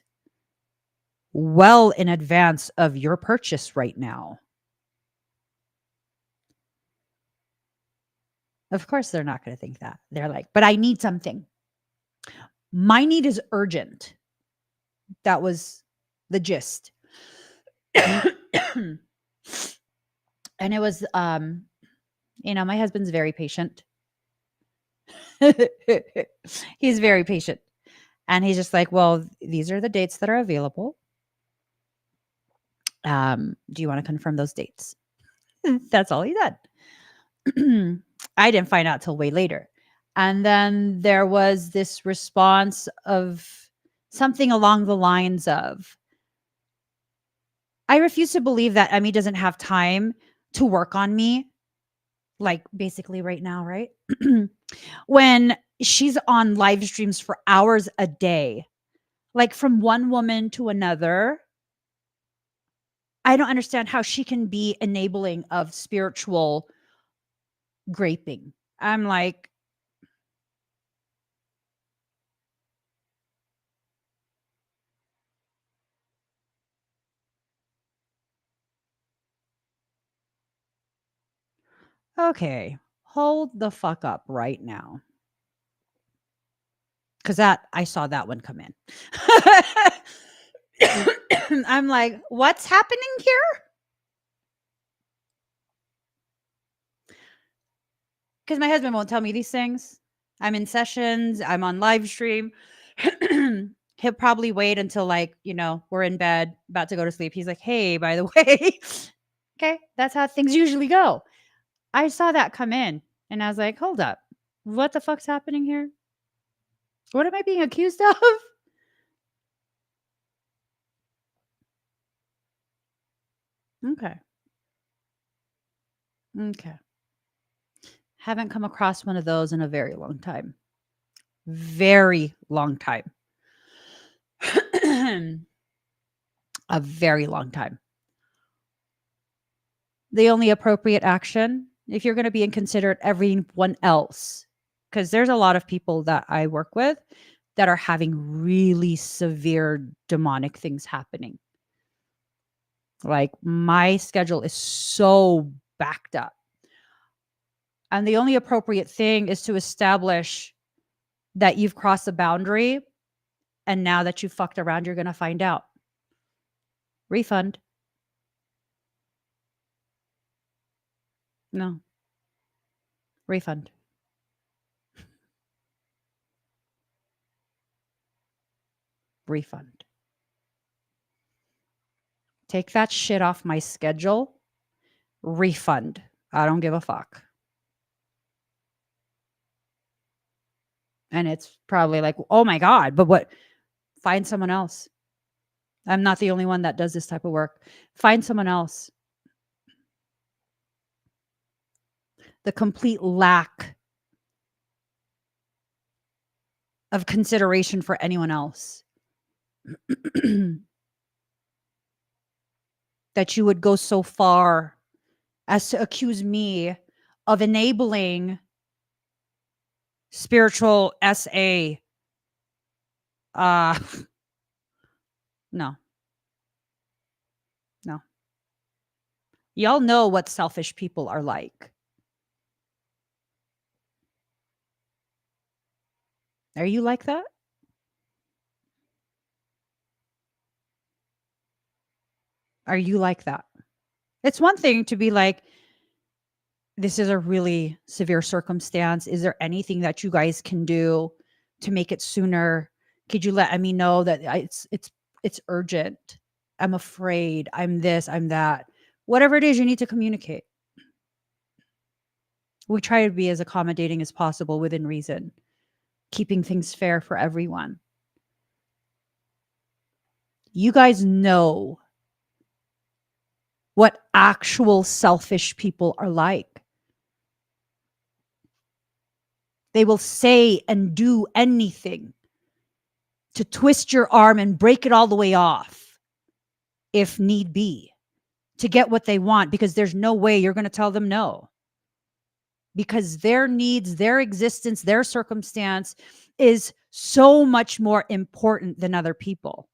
well in advance of your purchase right now? Of course, they're not going to think that. They're like, but I need something. My need is urgent. That was the gist. And it was, my husband's very patient. He's very patient. And he's just like, well, these are the dates that are available. Do you want to confirm those dates? That's all he said. I didn't find out till way later. And then there was this response of something along the lines of, I refuse to believe that Emmy doesn't have time to work on me, like basically right now, right? When she's on live streams for hours a day, like from one woman to another. I don't understand how she can be enabling of spiritual graping. I'm like, okay, hold the fuck up right now. Because I saw that one come in. I'm like, what's happening here? Because my husband won't tell me these things. I'm in sessions, I'm on live stream. He'll probably wait until we're in bed, about to go to sleep. He's like, hey, by the way, okay, that's how things usually go. I saw that come in and I was like, hold up. What the fuck's happening here? What am I being accused of? Okay. Okay. Haven't come across one of those in a very long time. Very long time. A very long time. The only appropriate action, if you're going to be inconsiderate everyone else, because there's a lot of people that I work with that are having really severe demonic things happening. Like my schedule is so backed up. And the only appropriate thing is to establish that you've crossed the boundary. And now that you fucked around, you're going to find out. Refund. No. Refund. Refund. Take that shit off my schedule. Refund. I don't give a fuck. And it's probably like, oh my God, but what? Find someone else. I'm not the only one that does this type of work. Find someone else. The complete lack of consideration for anyone else. That you would go so far as to accuse me of enabling spiritual SA. No. No. Y'all know what selfish people are like. Are you like that? Are you like that? It's one thing to be like, this is a really severe circumstance. Is there anything that you guys can do to make it sooner? Could you let me know that it's urgent? I'm afraid. I'm this, I'm that. Whatever it is, you need to communicate. We try to be as accommodating as possible within reason, keeping things fair for everyone. You guys know what actual selfish people are like. They will say and do anything to twist your arm and break it all the way off, if need be, to get what they want, because there's no way you're going to tell them no. Because their needs, their existence, their circumstance is so much more important than other people.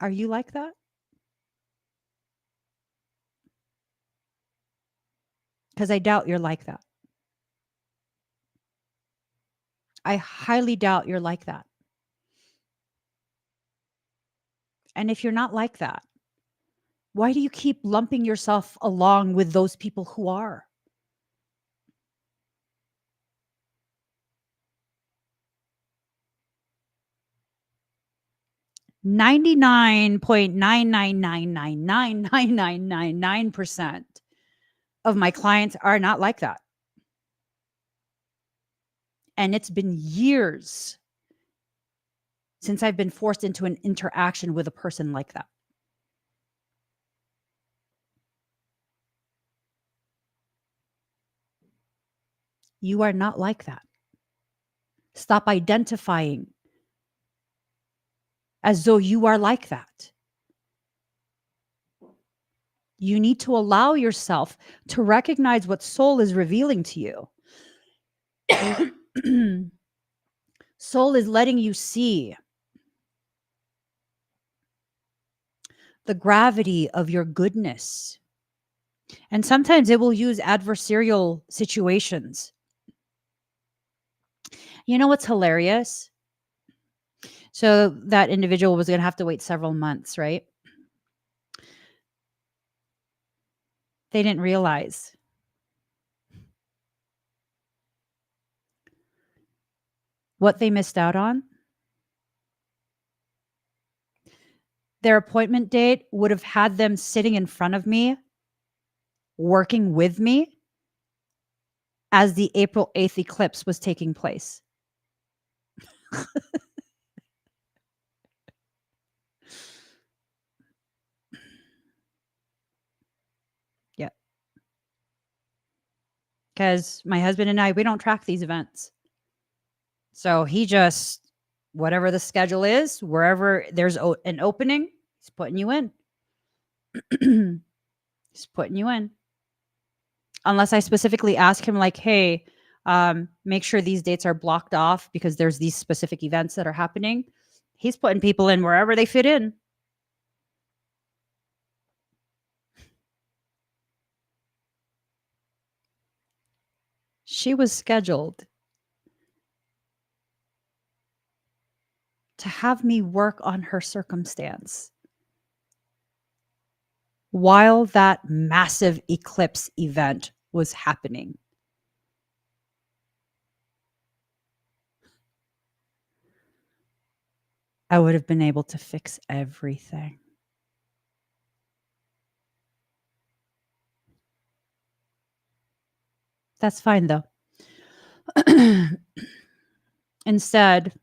Are you like that? Because I doubt you're like that. I highly doubt you're like that. And if you're not like that, why do you keep lumping yourself along with those people who are? %99.9999999% of my clients are not like that. And it's been years since I've been forced into an interaction with a person like that. You are not like that. Stop identifying as though you are like that. You need to allow yourself to recognize what soul is revealing to you. Soul is letting you see the gravity of your goodness. And sometimes it will use adversarial situations. You know what's hilarious? So that individual was going to have to wait several months, right? They didn't realize what they missed out on. Their appointment date would have had them sitting in front of me, working with me as the April 8th eclipse was taking place. Yeah. Because my husband and I, we don't track these events. So he just, whatever the schedule is, wherever there's an opening, he's putting you in. He's putting you in. Unless I specifically ask him like, hey, make sure these dates are blocked off because there's these specific events that are happening. He's putting people in wherever they fit in. She was scheduled to have me work on her circumstance while that massive eclipse event was happening. I would have been able to fix everything. That's fine, though. Instead,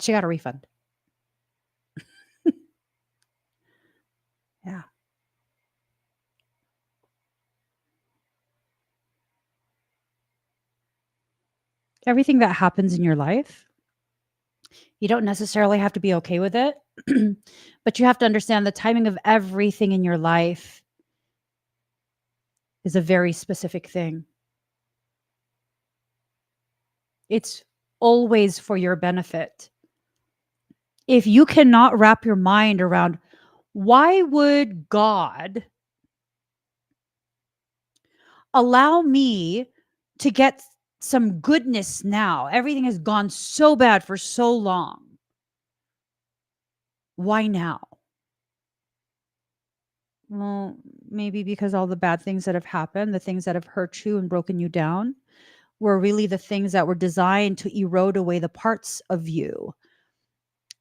she got a refund. Yeah. Everything that happens in your life, you don't necessarily have to be okay with it, but you have to understand the timing of everything in your life is a very specific thing. It's always for your benefit. If you cannot wrap your mind around why would God allow me to get some goodness now? Everything has gone so bad for so long. Why now? Well, maybe because all the bad things that have happened, the things that have hurt you and broken you down, were really the things that were designed to erode away the parts of you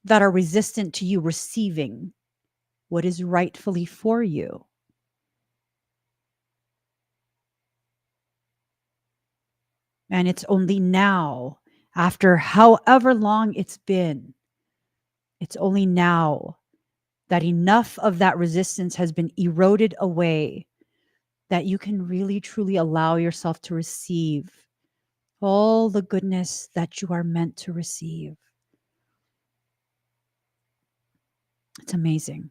that are resistant to you receiving what is rightfully for you. And it's only now, after however long it's only now that enough of that resistance has been eroded away that you can really truly allow yourself to receive all the goodness that you are meant to receive. It's amazing.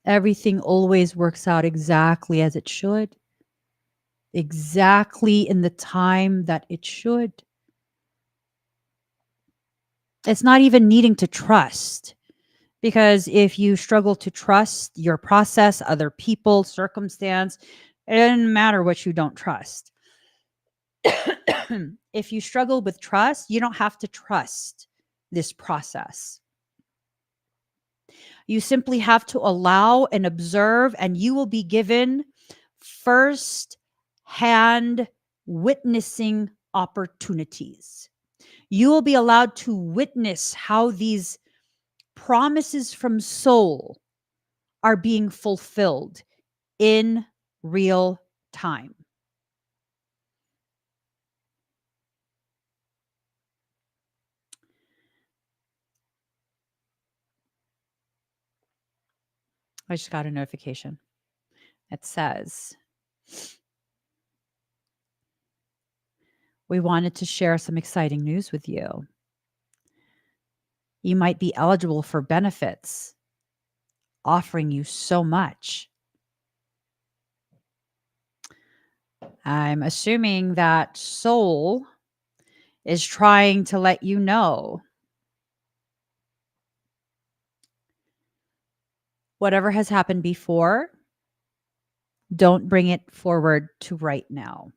Everything always works out exactly as it should, exactly in the time that it should. It's not even needing to trust, because if you struggle to trust your process, other people, circumstance, it doesn't matter what you don't trust. If you struggle with trust, you don't have to trust this process. You simply have to allow and observe, and you will be given first hand witnessing opportunities. You will be allowed to witness how these promises from soul are being fulfilled in real time. I just got a notification. It says, we wanted to share some exciting news with you. You might be eligible for benefits offering you so much. I'm assuming that soul is trying to let you know whatever has happened before, don't bring it forward to right now.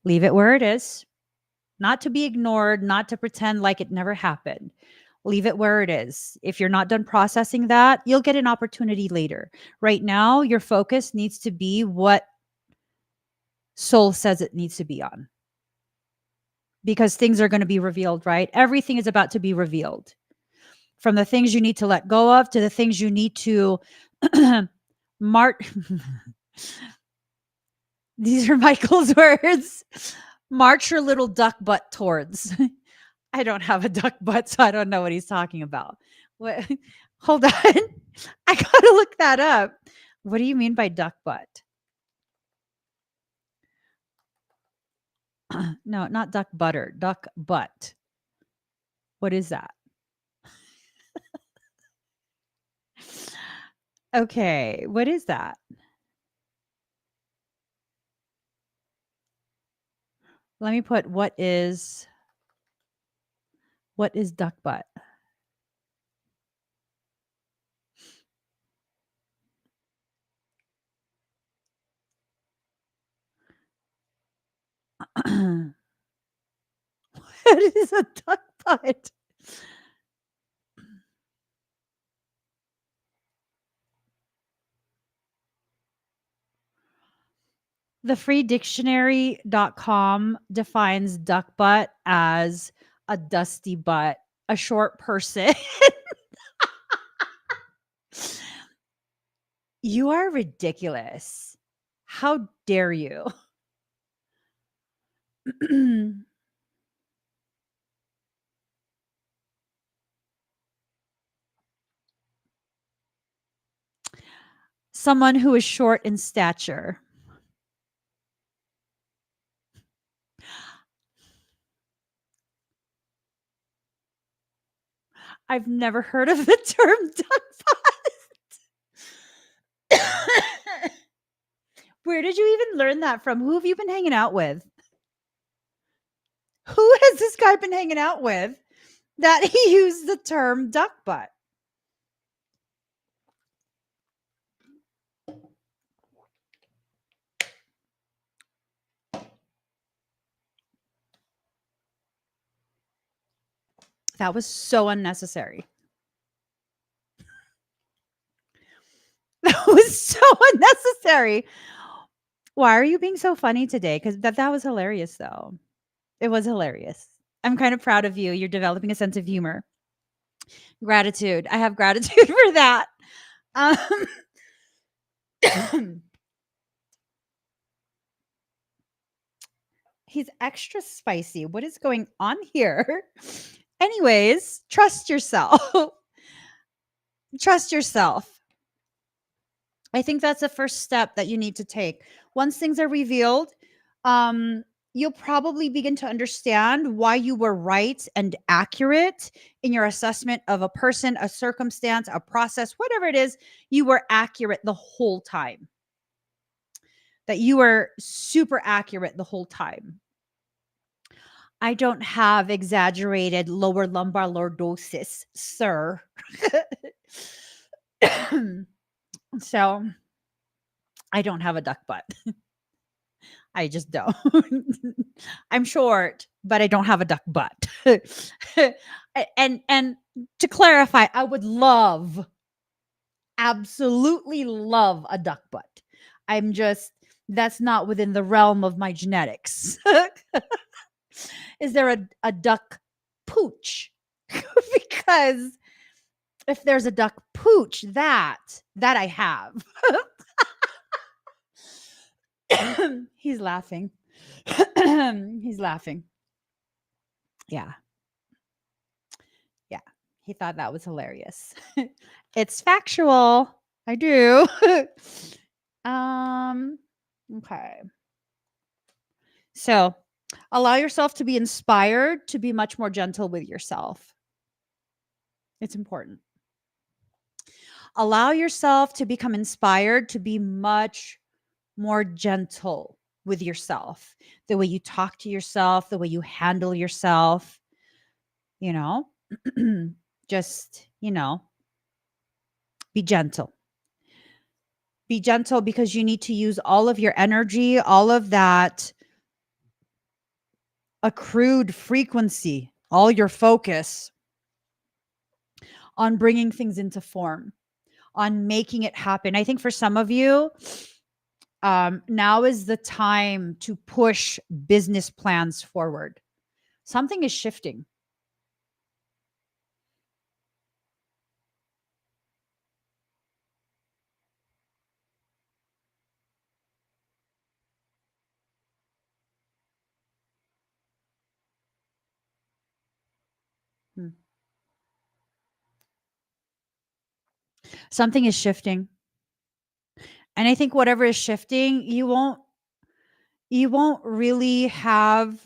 Leave it where it is, not to be ignored, not to pretend like it never happened. Leave it where it is. If you're not done processing that, you'll get an opportunity later. Right now, your focus needs to be what soul says it needs to be on. Because things are going to be revealed, right? Everything is about to be revealed. From the things you need to let go of to the things you need to These are Michael's words. March your little duck butt towards. I don't have a duck butt, so I don't know what he's talking about. What? Hold on. I gotta look that up. What do you mean by duck butt? No, not duck butter, duck butt. What is that? Okay, what is that? Let me put what is duck butt? It is a duck butt. The freedictionary.com defines duck butt as a dusty butt, a short person. You are ridiculous. How dare you? Someone who is short in stature. I've never heard of the term duck butt. Where did you even learn that from? Who have you been hanging out with? Who has this guy been hanging out with that he used the term duck butt? That was so unnecessary. That was so unnecessary. Why are you being so funny today? Because that was hilarious, though. It was hilarious. I'm kind of proud of you. You're developing a sense of humor. Gratitude. I have gratitude for that. He's extra spicy. What is going on here? Anyways, trust yourself. Trust yourself. I think that's the first step that you need to take. Once things are revealed, you'll probably begin to understand why you were right and accurate in your assessment of a person, a circumstance, a process, whatever it is. You were accurate the whole time. That you were super accurate the whole time. I don't have exaggerated lower lumbar lordosis, sir. So I don't have a duck butt. I just don't. I'm short, but I don't have a duck butt. and to clarify, I would love, absolutely love a duck butt. I'm just, that's not within the realm of my genetics. Is there a duck pooch? Because if there's a duck pooch, that I have. He's laughing. He's laughing. Yeah. Yeah. He thought that was hilarious. It's factual. I do. Okay. So, allow yourself to be inspired to be much more gentle with yourself. It's important. Allow yourself to become inspired to be much more gentle with yourself. The way you talk to yourself, the way you handle yourself, you know, just, be gentle. Be gentle because you need to use all of your energy, all of that accrued frequency, all your focus on bringing things into form, on making it happen. I think for some of you, now is the time to push business plans forward. Something is shifting. Hmm. Something is shifting. And I think whatever is shifting, you won't really have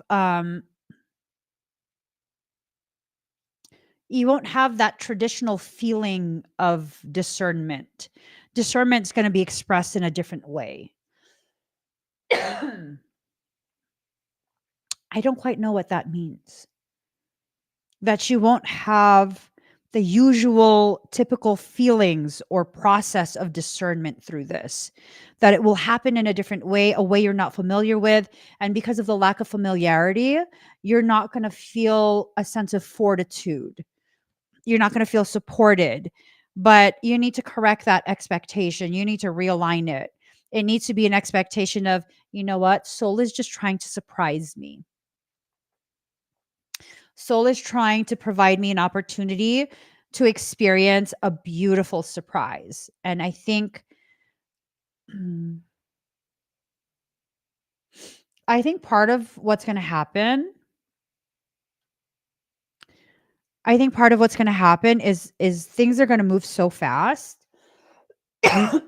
you won't have that traditional feeling of discernment. Discernment's going to be expressed in a different way. I don't quite know what that means. That you won't have the usual typical feelings or process of discernment through this, that it will happen in a different way, a way you're not familiar with. And because of the lack of familiarity, you're not going to feel a sense of fortitude. You're not going to feel supported, but you need to correct that expectation. You need to realign it. It needs to be an expectation of, you know what? Soul is just trying to surprise me. Soul is trying to provide me an opportunity to experience a beautiful surprise. And I think I think part of what's going to happen I think part of what's going to happen is things are going to move so fast. Things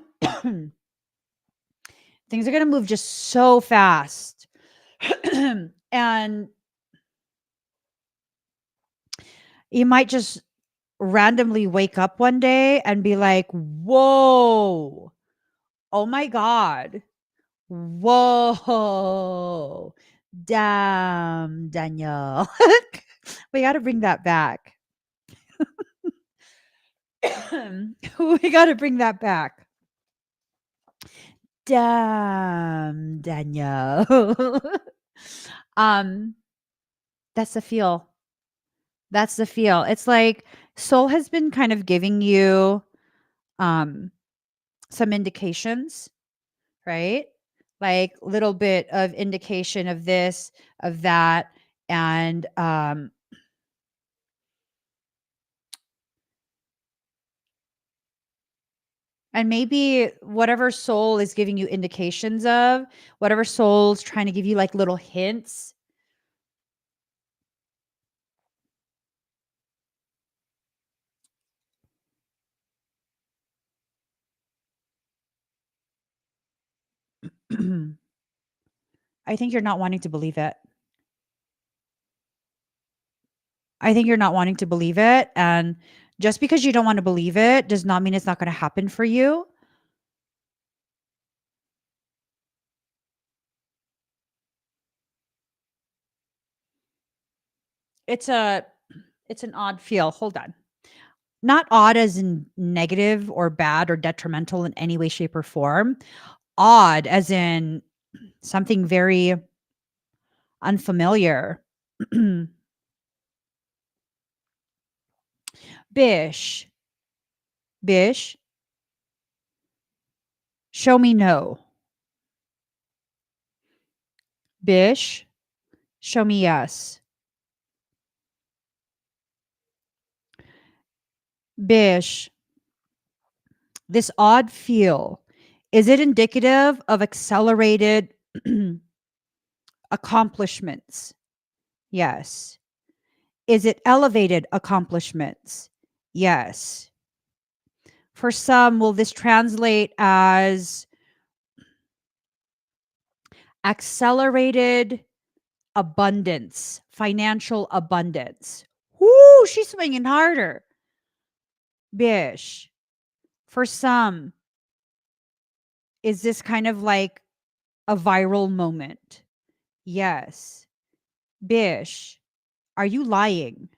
are going to move just so fast. And you might just randomly wake up one day and be like, "Whoa. Oh my god. Whoa. Damn, Danielle." We got to bring that back. We got to bring that back. Damn, Danielle. um that's the feel. That's the feel. It's like soul has been kind of giving you um some indications, right? Like little bit of indication of this, of that, and maybe whatever soul is giving you indications of, whatever soul's trying to give you like little hints. I think you're not wanting to believe it. I think you're not wanting to believe it. And just because you don't want to believe it does not mean it's not going to happen for you. It's a it's an odd feel. Hold on. Not odd as in negative or bad or detrimental in any way, shape, or form. Odd as in something very unfamiliar. Bish. Bish. Show me no. Bish. Show me yes. Bish. This odd feel. Is it indicative of accelerated accomplishments? Yes. Is it elevated accomplishments? Yes. For some, will this translate as accelerated abundance, financial abundance? Whoo, she's swinging harder. Bish. For some, is this kind of like a viral moment? Yes. Bish. Are you lying?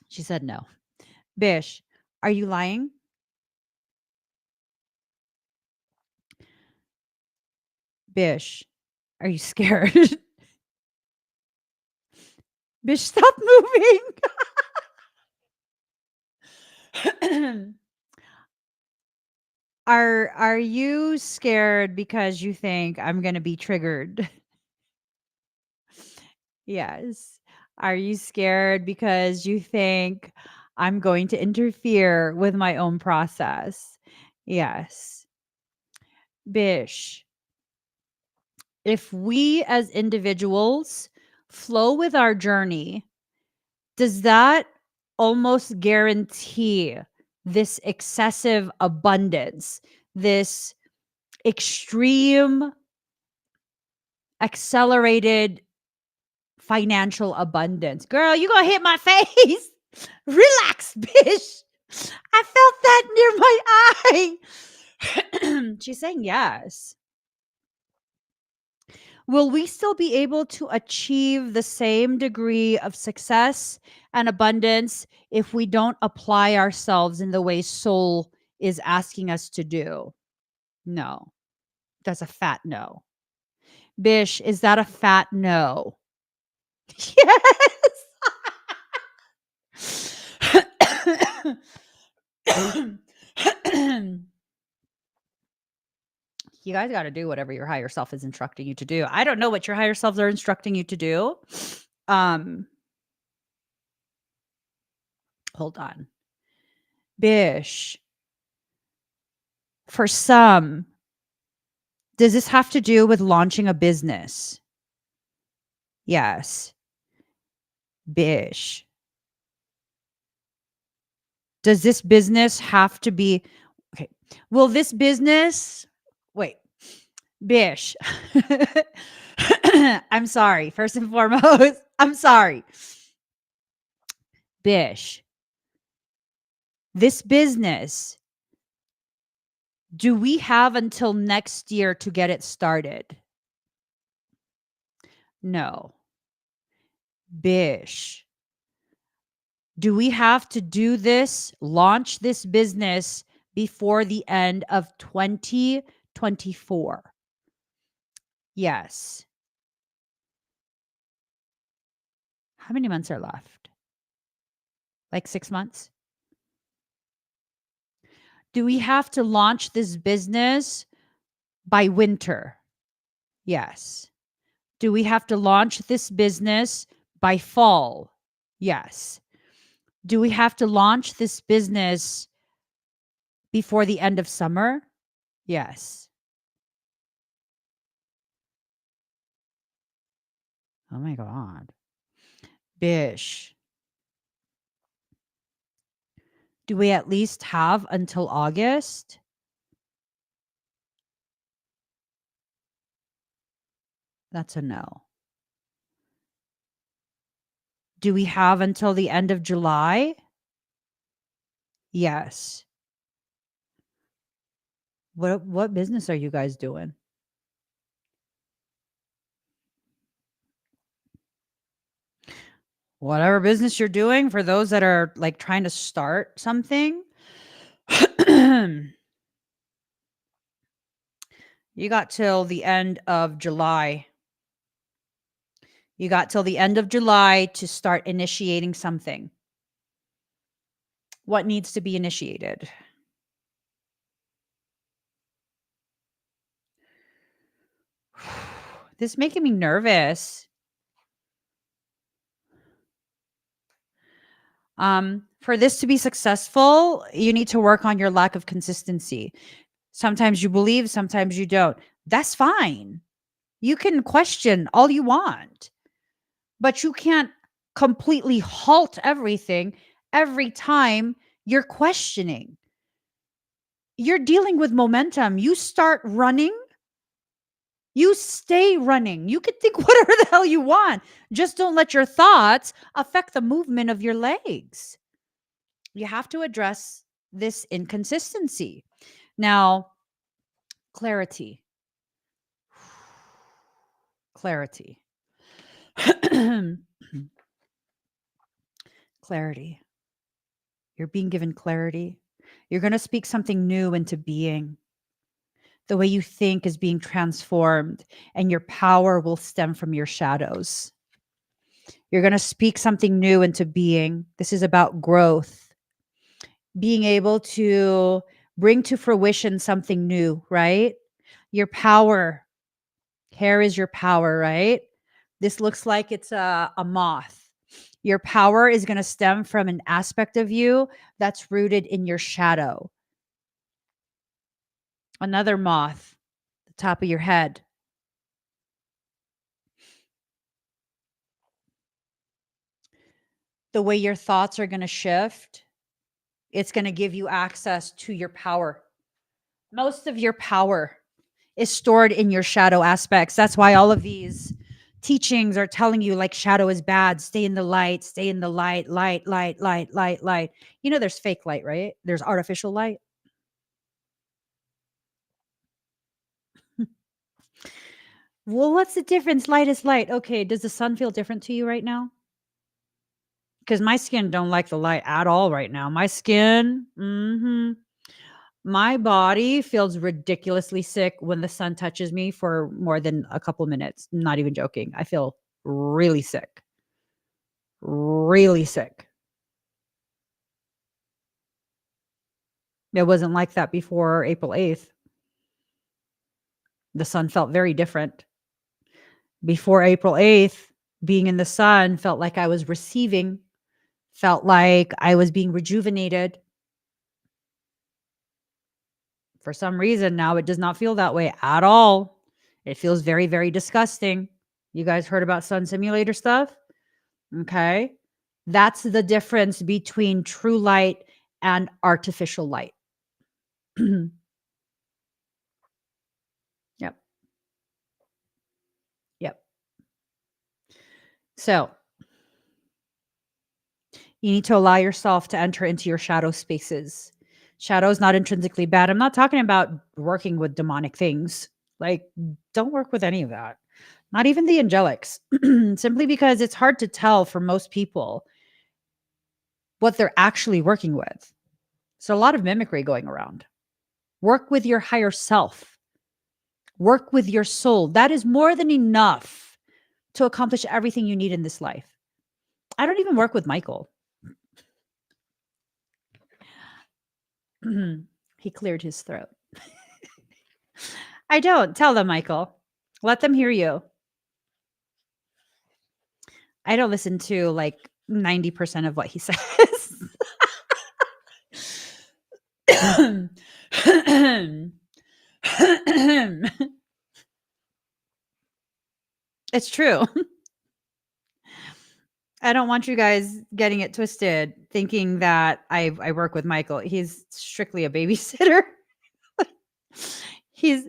She said no. Bish, are you lying? Bish, are you scared? Bish, stop moving. Are you scared because you think I'm going to be triggered? Yes. Are you scared because you think I'm going to interfere with my own process? Yes. Bish, if we as individuals flow with our journey, does that almost guarantee this excessive abundance, this extreme, accelerated financial abundance? Girl, you gonna hit my face. Relax, bitch. I felt that near my eye. She's saying yes. Will we still be able to achieve the same degree of success and abundance if we don't apply ourselves in the way soul is asking us to do? No. That's a fat no. Bish, is that a fat no? Yes. You guys got to do whatever your higher self is instructing you to do. I don't know what your higher selves are instructing you to do. Hold on. Bish. For some, does this have to do with launching a business? Yes. Bish. Does this business have to be okay? Will this business wait, Bish. I'm sorry. First and foremost, I'm sorry. Bish. This business, do we have until next year to get it started? No. Bish. Do we have to do this, launch this business before the end of 2024? Yes. How many months are left? Like 6 months? Do we have to launch this business by winter? Yes. Do we have to launch this business by fall? Yes. Do we have to launch this business before the end of summer? Yes. Oh my God. Bish. Do we at least have until August? That's a no. Do we have until the end of July? Yes. What business are you guys doing? Whatever business you're doing, for those that are like trying to start something, you got till the end of July. You got till the end of July to start initiating something. What needs to be initiated? This is making me nervous. For this to be successful, you need to work on your lack of consistency. Sometimes you believe, sometimes you don't. That's fine. You can question all you want, but you can't completely halt everything every time you're questioning. You're dealing with momentum. You start running, you stay running. You can think whatever the hell you want. Just don't let your thoughts affect the movement of your legs. You have to address this inconsistency. Now, clarity. Clarity. Clarity. You're being given clarity. You're going to speak something new into being. The way you think is being transformed, and your power will stem from your shadows. You're going to speak something new into being. This is about growth, being able to bring to fruition something new, right? Your power. Hair is your power, right? This looks like it's a moth. Your power is going to stem from an aspect of you that's rooted in your shadow. Another moth, the top of your head. The way your thoughts are going to shift, it's going to give you access to your power. Most of your power is stored in your shadow aspects. That's why all of these teachings are telling you like shadow is bad, stay in the light, stay in the light, light, light, light, light, light. You know, there's fake light, right? There's artificial light. Well, what's the difference? Light is light. Okay, does the sun feel different to you right now? Because my skin don't like the light at all right now. My skin, my body feels ridiculously sick when the sun touches me for more than a couple minutes. Not even joking. I feel really sick. Really sick. It wasn't like that before April 8th. The sun felt very different. Before April 8th, being in the sun felt like I was receiving, felt like I was being rejuvenated. For some reason, now it does not feel that way at all. It feels very, very disgusting. You guys heard about sun simulator stuff? Okay. That's the difference between true light and artificial light. Yep. Yep. So you need to allow yourself to enter into your shadow spaces. Shadow is not intrinsically bad. I'm not talking about working with demonic things. Like, don't work with any of that. Not even the angelics, simply because it's hard to tell for most people what they're actually working with. So, a lot of mimicry going around. Work with your higher self, work with your soul. That is more than enough to accomplish everything you need in this life. I don't even work with Michael. He cleared his throat. I don't. Tell them, Michael. Let them hear you. I don't listen to like 90% of what he says. It's true. I don't want you guys getting it twisted, thinking that I work with Michael. He's strictly a babysitter. He's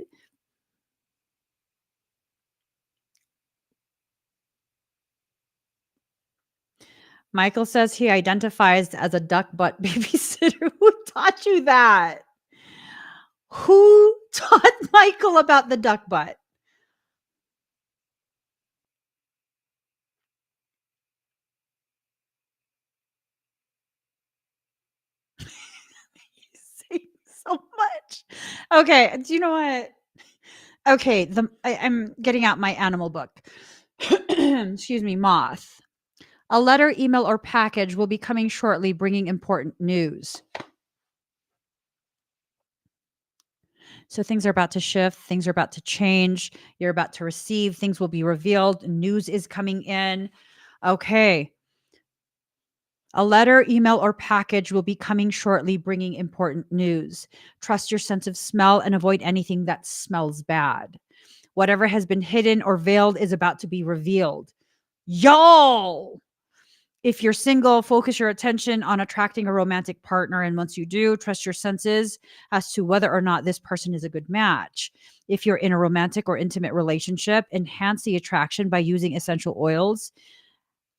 Michael says he identifies as a duck butt babysitter. Who taught you that? Who taught Michael about the duck butt? He's saying so much. Okay, do you know what? Okay, I'm getting out my animal book. Excuse me, moth. A letter, email, or package will be coming shortly, bringing important news. So things are about to shift, things are about to change, you're about to receive, things will be revealed, news is coming in. Okay. A letter, email, or package will be coming shortly, bringing important news. Trust your sense of smell and avoid anything that smells bad. Whatever has been hidden or veiled is about to be revealed. Y'all! If you're single, focus your attention on attracting a romantic partner. And once you do, trust your senses as to whether or not this person is a good match. If you're in a romantic or intimate relationship, enhance the attraction by using essential oils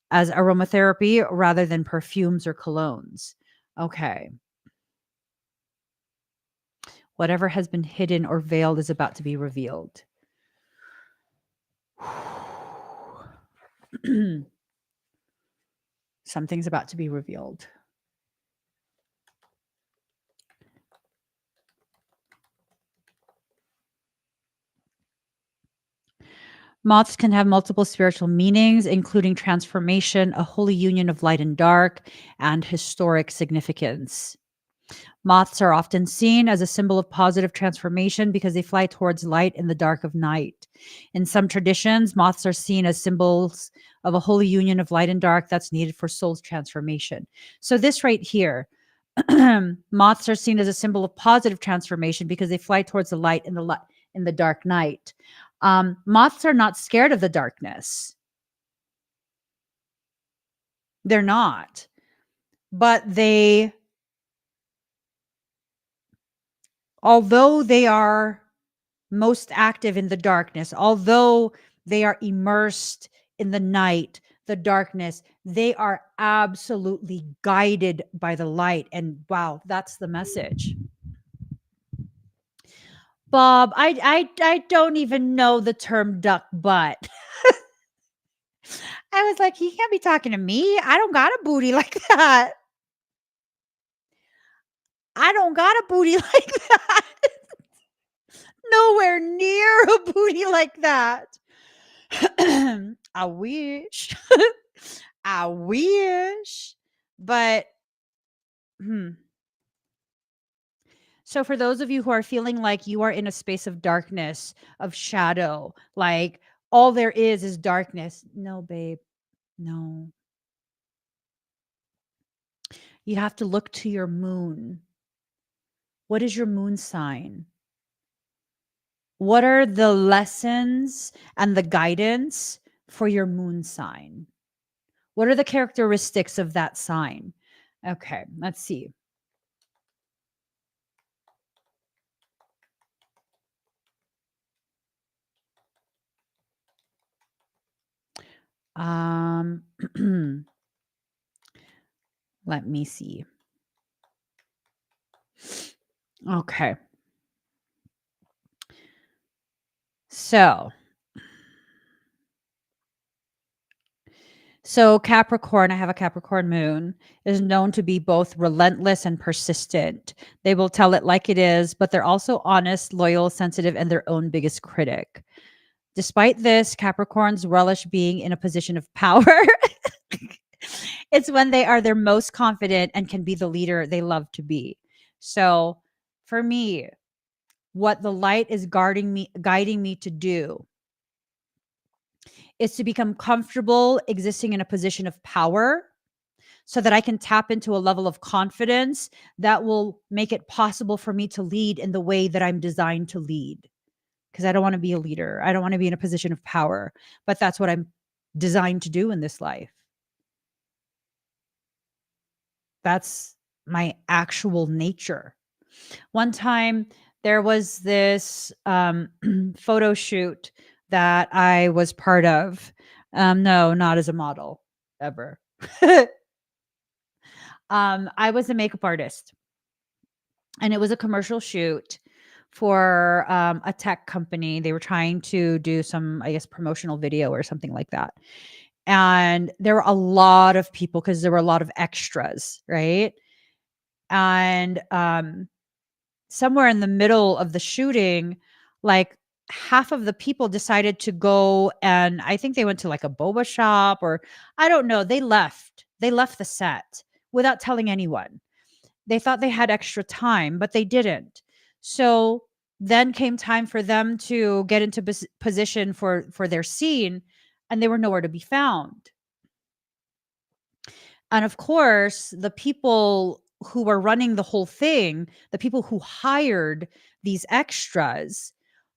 as aromatherapy rather than perfumes or colognes. Okay. Whatever has been hidden or veiled is about to be revealed. Something's about to be revealed. Moths can have multiple spiritual meanings, including transformation, a holy union of light and dark, and historic significance. Moths are often seen as a symbol of positive transformation because they fly towards light in the dark of night. In some traditions, moths are seen as symbols of a holy union of light and dark that's needed for soul's transformation. So, this right here, moths are seen as a symbol of positive transformation because they fly towards the light in the dark night. Moths are not scared of the darkness. They're not. But although they are most active in the darkness, although They are immersed in the night, the darkness. They are absolutely guided by the light. And wow, that's the message. Bob, I don't even know the term duck butt. I was like, he can't be talking to me. I don't got a booty like that. I don't got a booty like that. Nowhere near a booty like that. I wish. I wish. But so for those of you who are feeling like you are in a space of darkness, of shadow, like all there is darkness. No, babe. No. You have to look to your moon. What is your moon sign? What are the lessons and the guidance for your moon sign? What are the characteristics of that sign? Okay, let's see. Um, let me see. Okay. So Capricorn, I have a Capricorn moon, is known to be both relentless and persistent. They will tell it like it is, but they're also honest, loyal, sensitive, and their own biggest critic. Despite this, Capricorns relish being in a position of power. It's when they are their most confident and can be the leader they love to be. So for me, what the light is guiding me to do is to become comfortable existing in a position of power so that I can tap into a level of confidence that will make it possible for me to lead in the way that I'm designed to lead. Because I don't want to be a leader. I don't want to be in a position of power, but that's what I'm designed to do in this life. That's my actual nature. One time there was this photo shoot that I was part of. No, not as a model ever. I was a makeup artist, and it was a commercial shoot for a tech company. They were trying to do some, I guess, promotional video or something like that. And there were a lot of people because there were a lot of extras, right? And somewhere in the middle of the shooting, like half of the people decided to go, and I think they went to like a boba shop, or I don't know. They left. They left the set without telling anyone. They thought they had extra time, but they didn't. So then came time for them to get into position for their scene, and they were nowhere to be found. And of course, the people who were running the whole thing, the people who hired these extras,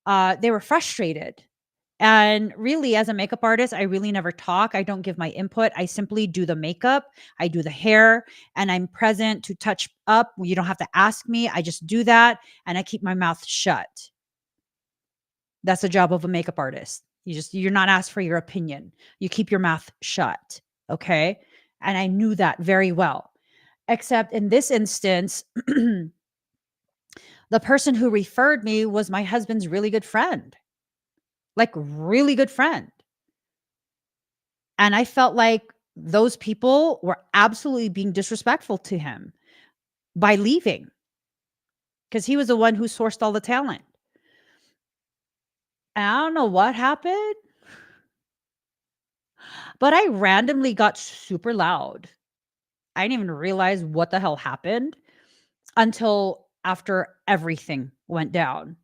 they were frustrated. And really, as a makeup artist, I really never talk. I don't give my input. I simply do the makeup, I do the hair, and I'm present to touch up. You don't have to ask me. I just do that, and I keep my mouth shut. That's the job of a makeup artist. You're not asked for your opinion. You keep your mouth shut. Okay. And I knew that very well. Except in this instance, the person who referred me was my husband's really good friend, like really good friend. And I felt like those people were absolutely being disrespectful to him by leaving because he was the one who sourced all the talent. And I don't know what happened, but I randomly got super loud. I didn't even realize what the hell happened until after everything went down.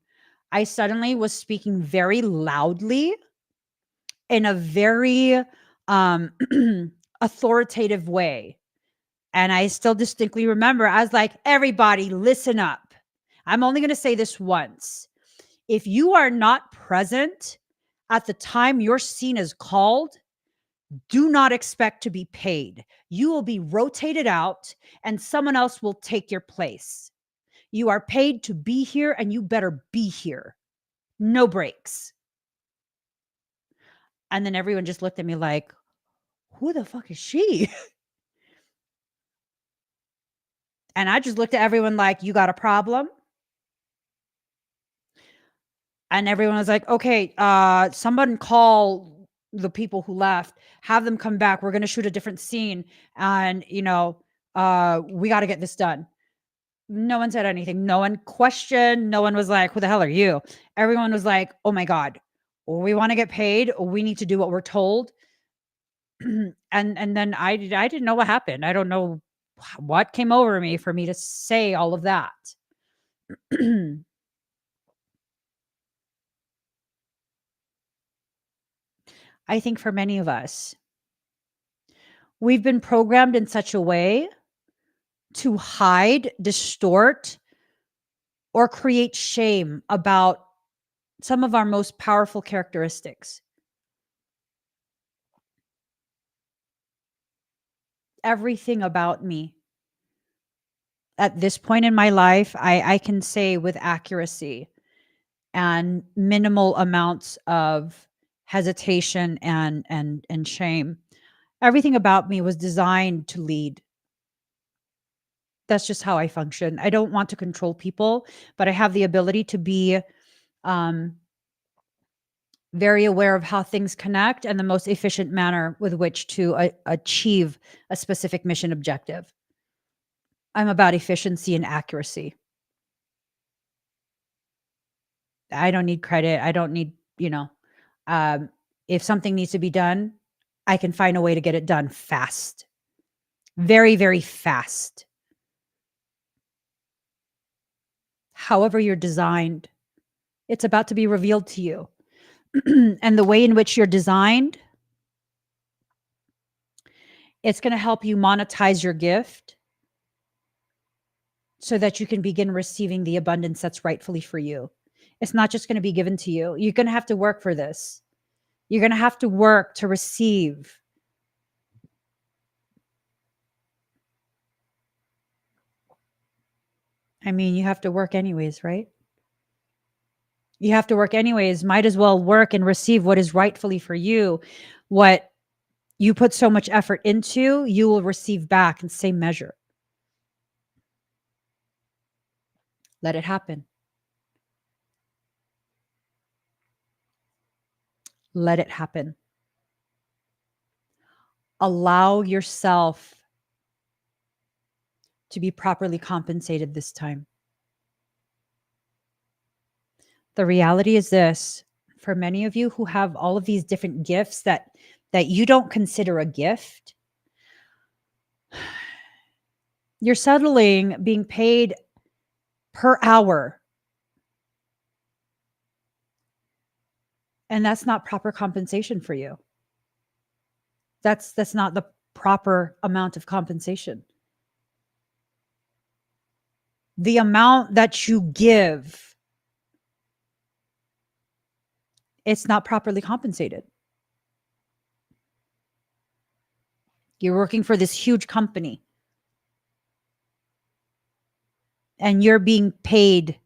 I suddenly was speaking very loudly in a very um, authoritative way. And I still distinctly remember, I was like, everybody, listen up. I'm only going to say this once. If you are not present at the time your scene is called, do not expect to be paid. You will be rotated out and someone else will take your place. You are paid to be here and you better be here. No breaks. And then everyone just looked at me like, who the fuck is she? And I just looked at everyone like, you got a problem? And everyone was like, okay, someone call the people who left, have them come back. We're going to shoot a different scene. And, we got to get this done. No one said anything. No one questioned. No one was like, who the hell are you? Everyone was like, oh my God, we want to get paid. We need to do what we're told. And then I didn't know what happened. I don't know what came over me for me to say all of that. I think for many of us, we've been programmed in such a way to hide, distort, or create shame about some of our most powerful characteristics. Everything about me at this point in my life, I can say with accuracy and minimal amounts of hesitation and shame. Everything about me was designed to lead. That's just how I function. I don't want to control people, but I have the ability to be um, very aware of how things connect and the most efficient manner with which to achieve a specific mission objective. I'm about efficiency and accuracy. I don't need credit. I don't need, um, if something needs to be done, I can find a way to get it done fast. Very, very fast. However you're designed, it's about to be revealed to you. And the way in which you're designed, it's going to help you monetize your gift so that you can begin receiving the abundance that's rightfully for you. It's not just going to be given to you. You're going to have to work for this. You're going to have to work to receive. I mean, you have to work anyways, right? You have to work anyways. Might as well work and receive what is rightfully for you. What you put so much effort into, you will receive back in same measure. Let it happen. Let it happen. Allow yourself to be properly compensated this time. The reality is this, for many of you who have all of these different gifts that you don't consider a gift, you're settling being paid per hour. And that's not proper compensation for you. That's not the proper amount of compensation. The amount that you give, it's not properly compensated. You're working for this huge company and you're being paid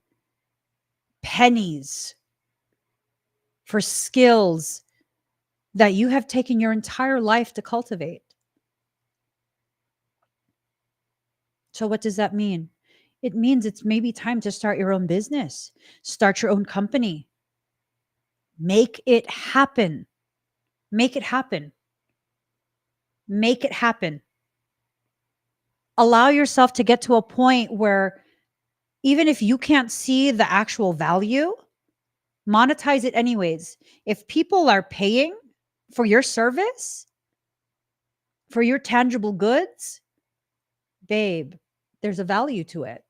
pennies for skills that you have taken your entire life to cultivate. So what does that mean? It means it's maybe time to start your own business, start your own company. Make it happen. Make it happen. Make it happen. Allow yourself to get to a point where even if you can't see the actual value, monetize it anyways. If people are paying for your service, for your tangible goods, babe, there's a value to it.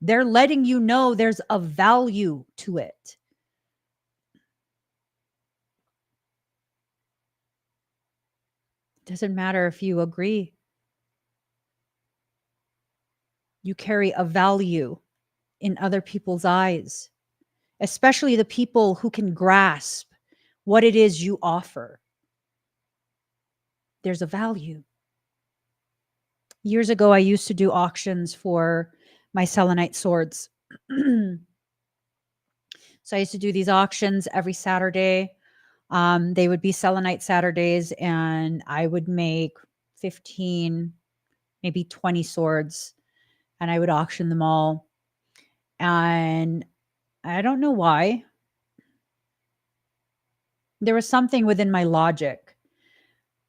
They're letting you know there's a value to it. Doesn't matter if you agree. You carry a value in other people's eyes, especially the people who can grasp what it is you offer. There's a value. Years ago, I used to do auctions for my selenite swords. So I used to do these auctions every Saturday. They would be selenite Saturdays, and I would make 15, maybe 20 swords, and I would auction them all. And I don't know why. There was something within my logic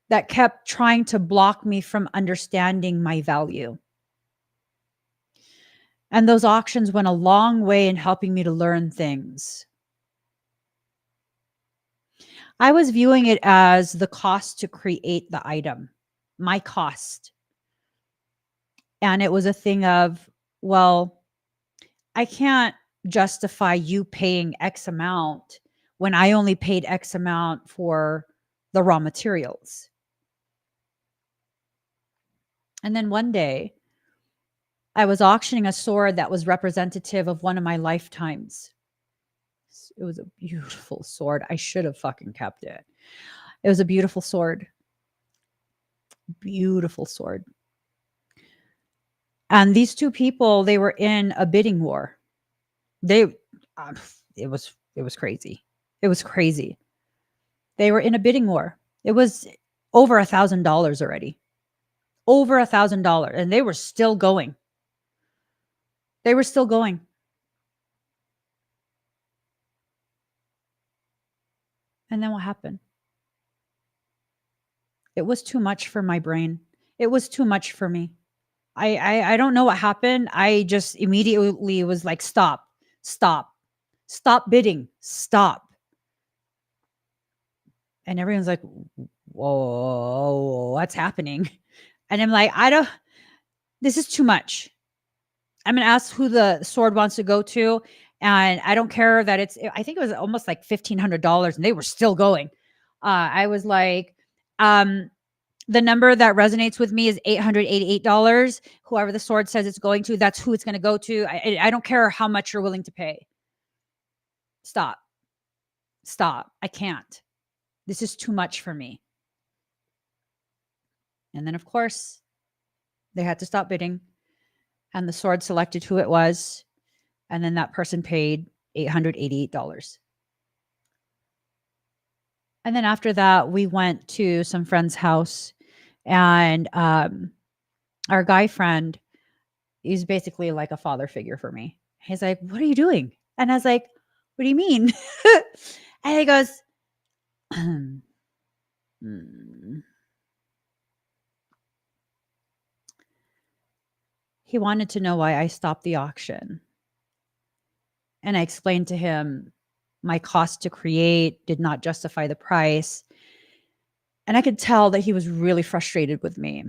that kept trying to block me from understanding my value. And those auctions went a long way in helping me to learn things. I was viewing it as the cost to create the item, my cost. And it was a thing of, well, I can't justify you paying X amount when I only paid X amount for the raw materials. And then one day, I was auctioning a sword that was representative of one of my lifetimes. It was a beautiful sword. I should have fucking kept it. It was a beautiful sword. Beautiful sword. And these two people, they were in a bidding war. They it was crazy. It was crazy. They were in a bidding war. It was over $1,000 already. Over $1,000, and they were still going. They were still going. And then what happened? It was too much for my brain. It was too much for me. I don't know what happened. I just immediately was like, stop, stop, stop bidding, stop. And everyone's like, whoa, what's happening? And I'm like, this is too much. I'm going to ask who the sword wants to go to. And I don't care that I think it was almost like $1,500 and they were still going. I was like, the number that resonates with me is $888. Whoever the sword says it's going to, that's who it's going to go to. I don't care how much you're willing to pay. Stop. Stop. I can't. This is too much for me. And then, of course, they had to stop bidding. And the sword selected who it was. And then that person paid $888. And then after that, we went to some friend's house. And our guy friend is basically like a father figure for me. He's like, "What are you doing?" And I was like, "What do you mean?" And he goes, "Hmm." He wanted to know why I stopped the auction. And I explained to him my cost to create did not justify the price. And I could tell that he was really frustrated with me.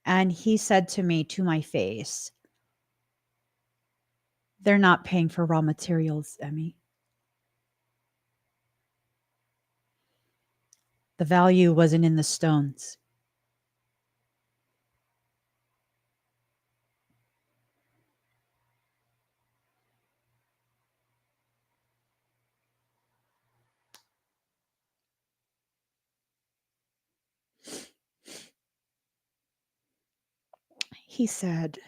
And he said to me to my face, "They're not paying for raw materials, Emmy. The value wasn't in the stones." He said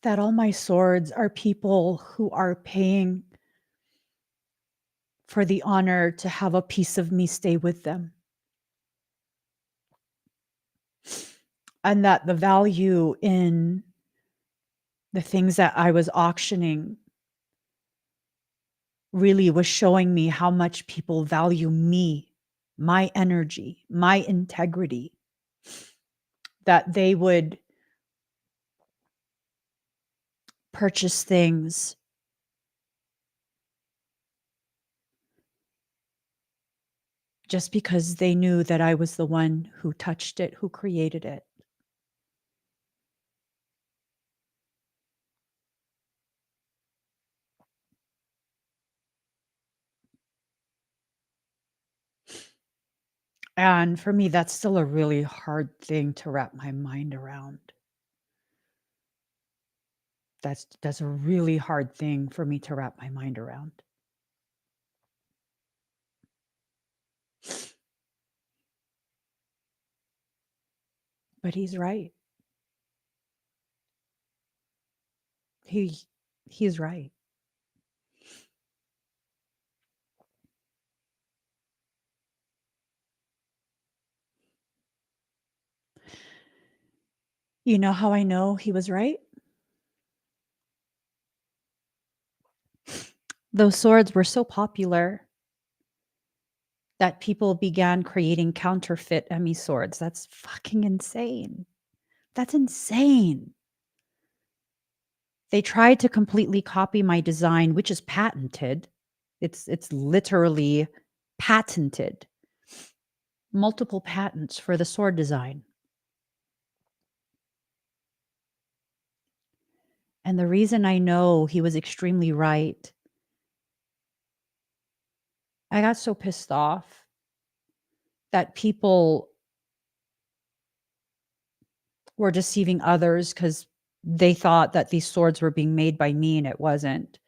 that all my swords are people who are paying for the honor to have a piece of me stay with them. And that the value in the things that I was auctioning really was showing me how much people value me, my energy, my integrity, that they would purchase things just because they knew that I was the one who touched it, who created it. And for me, that's still a really hard thing to wrap my mind around. That's a really hard thing for me to wrap my mind around. But he's right. He's right. You know how I know he was right? Those swords were so popular that people began creating counterfeit Emmy swords. That's fucking insane. That's insane. They tried to completely copy my design, which is patented. It's literally patented. Multiple patents for the sword design. And the reason I know he was extremely right, I got so pissed off that people were deceiving others because they thought that these swords were being made by me and it wasn't.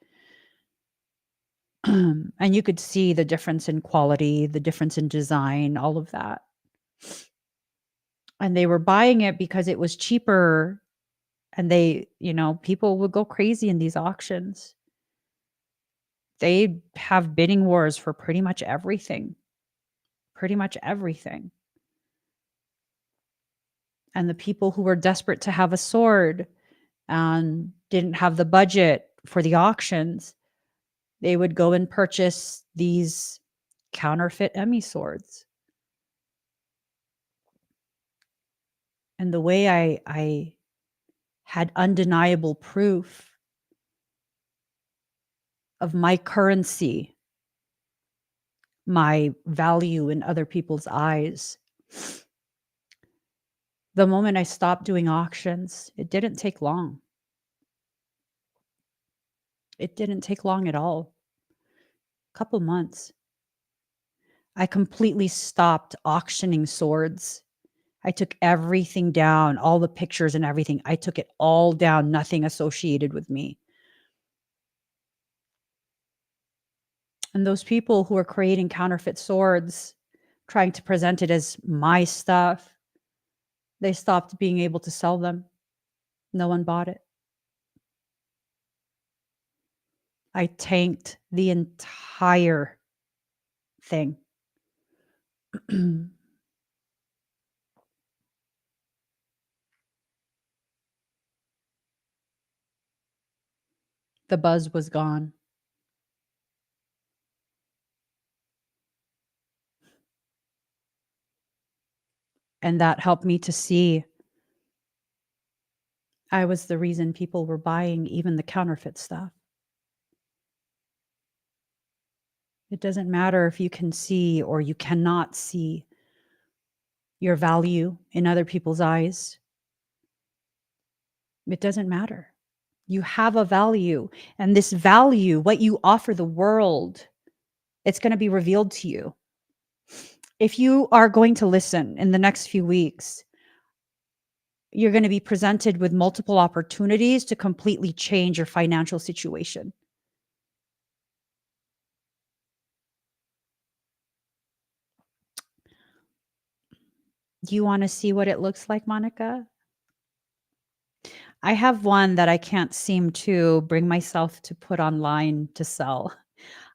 And you could see the difference in quality, the difference in design, all of that. And they were buying it because it was cheaper. And they, people would go crazy in these auctions. They have bidding wars for pretty much everything. Pretty much everything. And the people who were desperate to have a sword and didn't have the budget for the auctions, they would go and purchase these counterfeit Emmy swords. And the way I had undeniable proof of my currency, my value in other people's eyes. The moment I stopped doing auctions, it didn't take long. It didn't take long at all. A couple months. I completely stopped auctioning swords. I took everything down, all the pictures and everything. I took it all down, nothing associated with me. And those people who are creating counterfeit swords, trying to present it as my stuff, they stopped being able to sell them. No one bought it. I tanked the entire thing. The buzz was gone. And that helped me to see I was the reason people were buying even the counterfeit stuff. It doesn't matter if you can see or you cannot see your value in other people's eyes. It doesn't matter. You have a value, and this value, what you offer the world, it's going to be revealed to you. If you are going to listen in the next few weeks, you're going to be presented with multiple opportunities to completely change your financial situation. Do you want to see what it looks like, Monica? I have one that I can't seem to bring myself to put online to sell.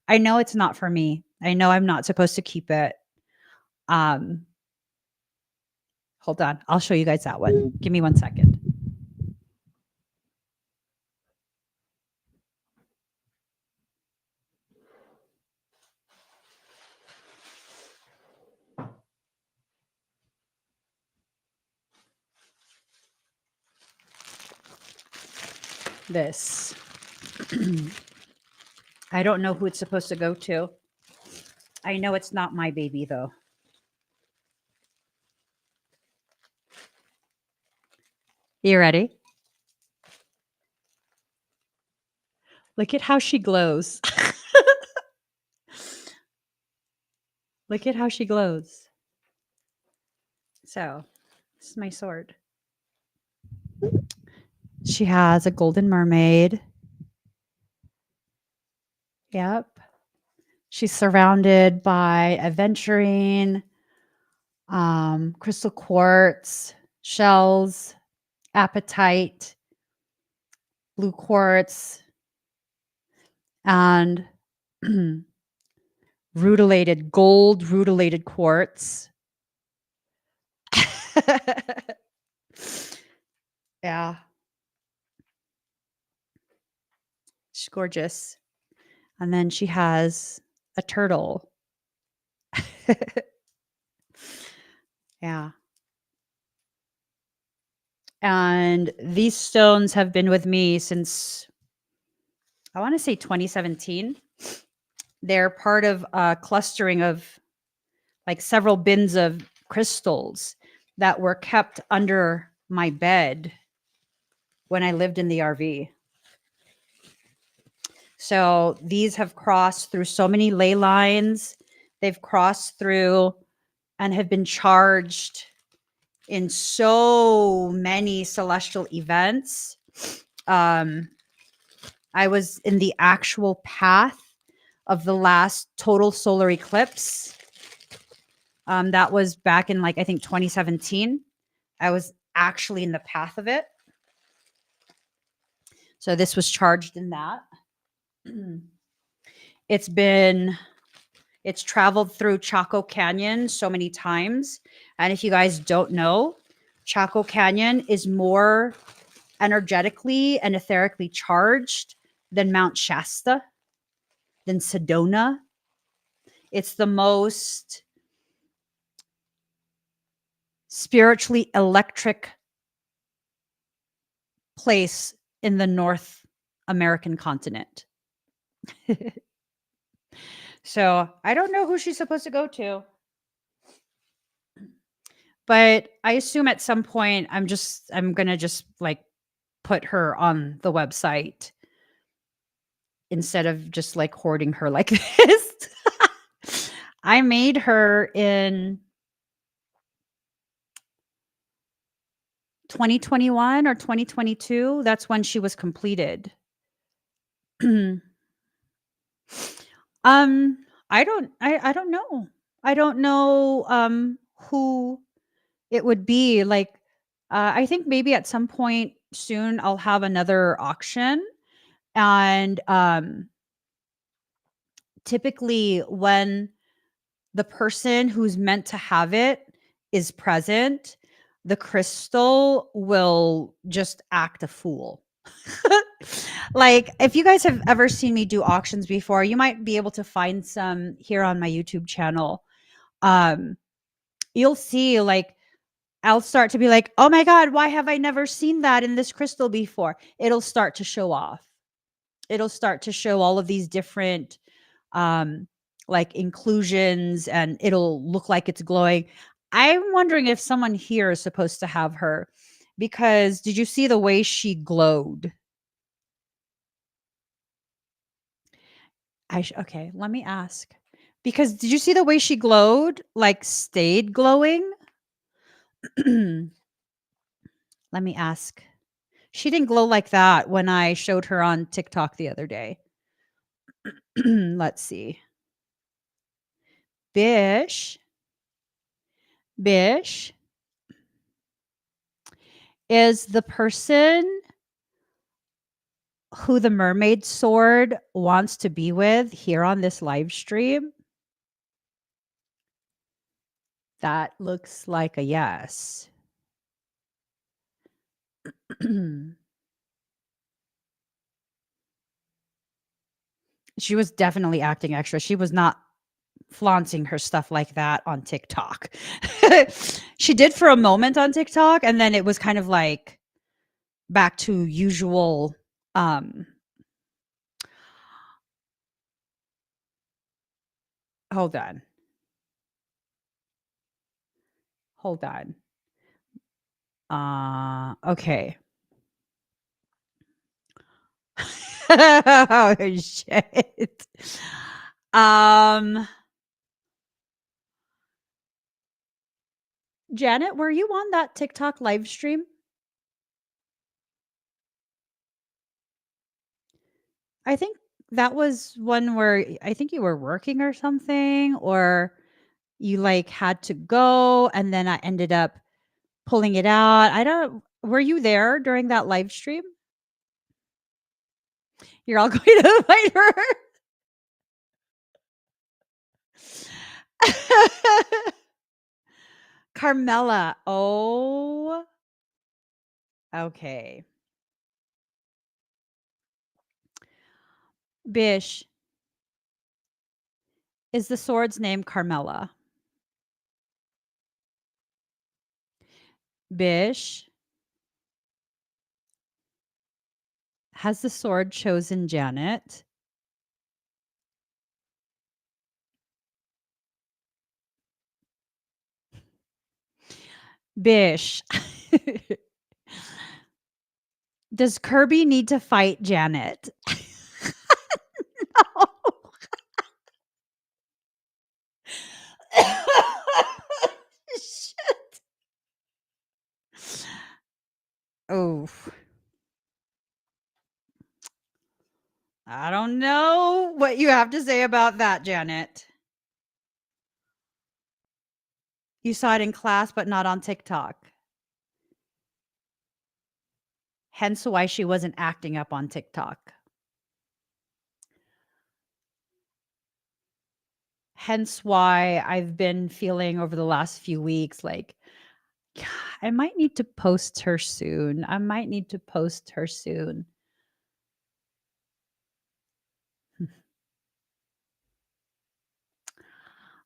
I know it's not for me. I know I'm not supposed to keep it. Hold on. I'll show you guys that one. Give me 1 second. This. I don't know who it's supposed to go to. I know it's not my baby, though. You ready? Look at how she glows. Look at how she glows. So, this is my sword. She has a golden mermaid. Yep. She's surrounded by aventurine, crystal quartz, shells, apatite, blue quartz, and gold rutilated quartz. Yeah. She's gorgeous. And then she has a turtle. Yeah. And these stones have been with me since, I want to say 2017. They're part of a clustering of like several bins of crystals that were kept under my bed when I lived in the RV. So these have crossed through so many ley lines. They've crossed through and have been charged in so many celestial events. I was in the actual path of the last total solar eclipse. That was back in like, I think 2017. I was actually in the path of it. So this was charged in that. It's traveled through Chaco Canyon so many times. And if you guys don't know, Chaco Canyon is more energetically and etherically charged than Mount Shasta, than Sedona. It's the most spiritually electric place in the North American continent. So I don't know who she's supposed to go to. But I assume at some point I'm going to just like put her on the website instead of just like hoarding her like this. I made her in 2021 or 2022. That's when she was completed. I don't know. I don't know who it would be. Like I think maybe at some point soon I'll have another auction. And typically when the person who's meant to have it is present, the crystal will just act a fool. Like if you guys have ever seen me do auctions before, you might be able to find some here on my YouTube channel. You'll see like I'll start to be like, oh my God, why have I never seen that in this crystal before? It'll start to show off. It'll start to show all of these different like inclusions, and it'll look like it's glowing. I'm wondering if someone here is supposed to have her, because did you see the way she glowed? Okay, let me ask. Because did you see the way she glowed? Like stayed glowing? Let me ask. She didn't glow like that when I showed her on TikTok the other day. Let's see. Bish is the person who the mermaid sword wants to be with here on this live stream. That looks like a yes. She was definitely acting extra. She was not flaunting her stuff like that on TikTok. She did for a moment on TikTok, and then it was kind of like back to usual hold on. Okay. Oh shit. Janet, were you on that TikTok live stream? I think that was one where I think you were working or something, or you like had to go, and then I ended up pulling it out. Were you there during that live stream? You're all going to fight her. Carmela. Oh, okay. Bish, is the sword's name Carmela? Bish, has the sword chosen Janet? Bish. Does Kirby need to fight Janet? No. Shit. Oh, I don't know what you have to say about that, Janet. You saw it in class, but not on TikTok. Hence why she wasn't acting up on TikTok. Hence why I've been feeling over the last few weeks like, "God, I might need to post her soon. I might need to post her soon."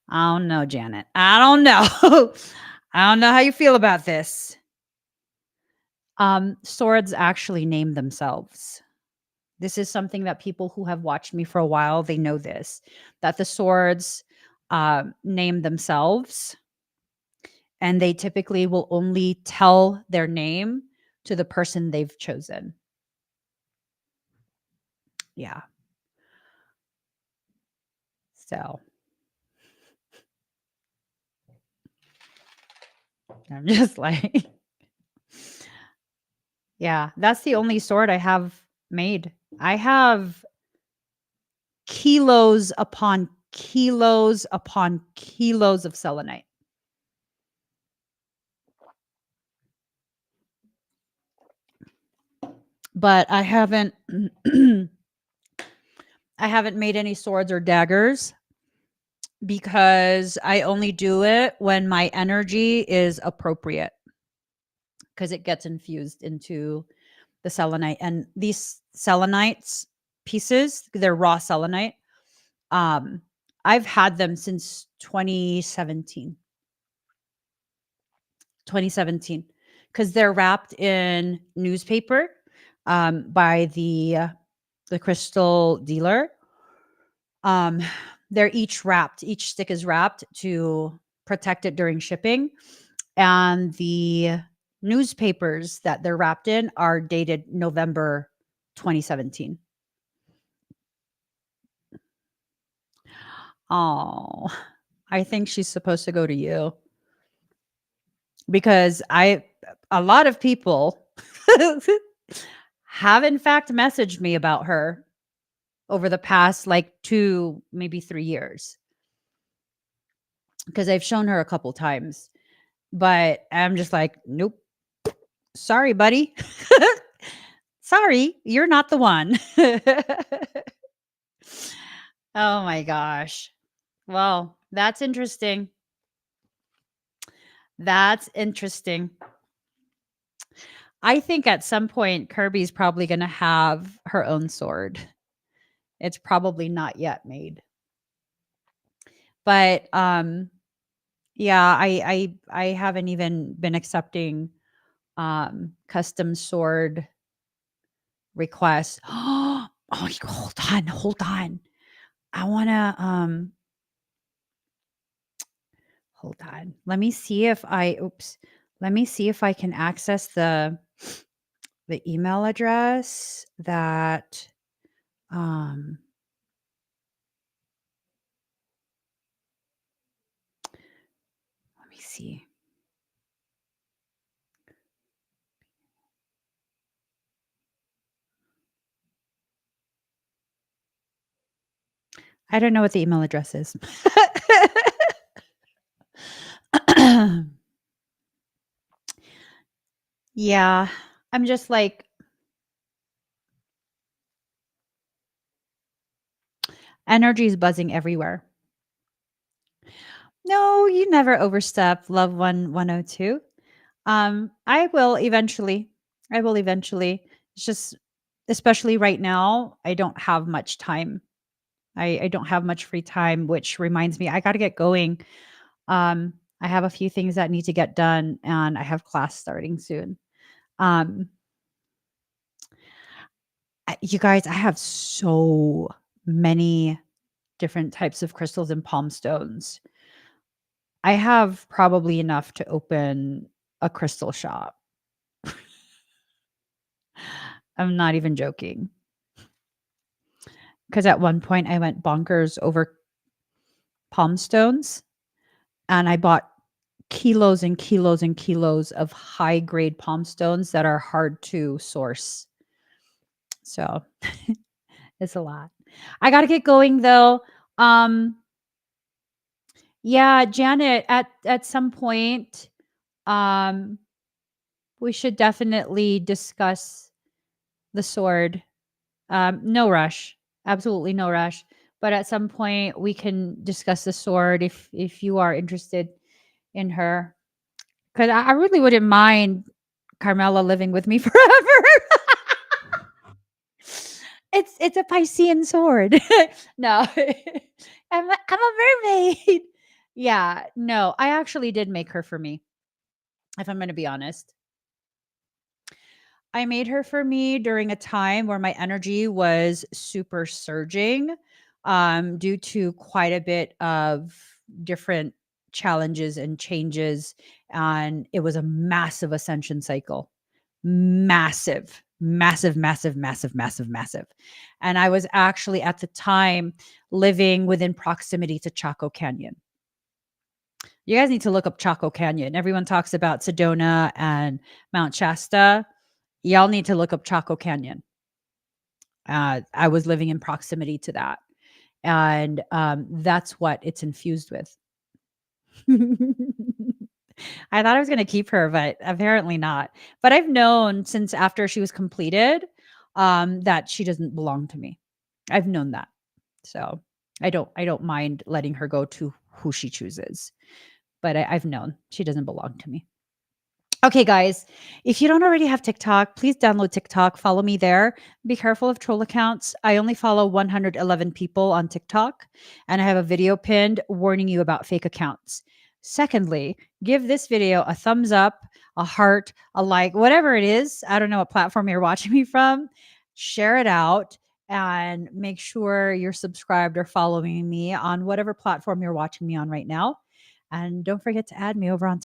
I don't know, Janet. I don't know. I don't know how you feel about this. Swords actually name themselves. This is something that people who have watched me for a while, they know this, that the swords name themselves, and they typically will only tell their name to the person they've chosen. Yeah. So I'm just like, yeah, that's the only sword I have made. I have kilos upon kilos upon kilos of selenite. But I haven't I haven't made any swords or daggers because I only do it when my energy is appropriate, because it gets infused into the selenite. And these selenites pieces, they're raw selenite. I've had them since 2017. 2017, because they're wrapped in newspaper by the crystal dealer. They're each wrapped. Each stick is wrapped to protect it during shipping, and the newspapers that they're wrapped in are dated November 2017. Oh, I think she's supposed to go to you, because a lot of people have in fact messaged me about her over the past like 2, maybe 3 years, because I've shown her a couple times, but I'm just like, nope. Sorry, buddy. Sorry, you're not the one. Oh my gosh. Well, that's interesting. That's interesting. I think at some point Kirby's probably going to have her own sword. It's probably not yet made. But yeah, I haven't even been accepting custom sword requests. Oh, hold on. I want to hold on. Let me see if I can access the email address that let me see. I don't know what the email address is. Yeah. I'm just like, energy is buzzing everywhere. No, you never overstep love 102. I will eventually. I will eventually. It's just, especially right now, I don't have much time. I don't have much free time, which reminds me I got to get going. I have a few things that need to get done, and I have class starting soon. Um, you guys, I have so many different types of crystals and palm stones. I have probably enough to open a crystal shop. I'm not even joking. Because at one point I went bonkers over palm stones, and I bought kilos and kilos and kilos of high grade palm stones that are hard to source. So it's a lot. I got to get going though. Um, yeah, Janet, at some point, um, we should definitely discuss the sword. No rush. Absolutely no rush. But at some point we can discuss the sword if you are interested in her. Because I really wouldn't mind Carmela living with me forever. It's a Piscean sword. No. I'm a mermaid. Yeah, no, I actually did make her for me, if I'm gonna be honest. I made her for me during a time where my energy was super surging, due to quite a bit of different challenges and changes. And it was a massive ascension cycle. Massive, massive, massive, massive, massive, massive. And I was actually at the time living within proximity to Chaco Canyon. You guys need to look up Chaco Canyon. Everyone talks about Sedona and Mount Shasta. Y'all need to look up Chaco Canyon. I was living in proximity to that, and that's what it's infused with. I thought I was going to keep her, but apparently not. But I've known since after she was completed, that she doesn't belong to me. I've known that, so I don't mind letting her go to who she chooses. But I've known she doesn't belong to me. Okay, guys, if you don't already have TikTok, please download TikTok. Follow me there. Be careful of troll accounts. I only follow 111 people on TikTok, and I have a video pinned warning you about fake accounts. Secondly, give this video a thumbs up, a heart, a like, whatever it is. I don't know what platform you're watching me from. Share it out and make sure you're subscribed or following me on whatever platform you're watching me on right now. And don't forget to add me over on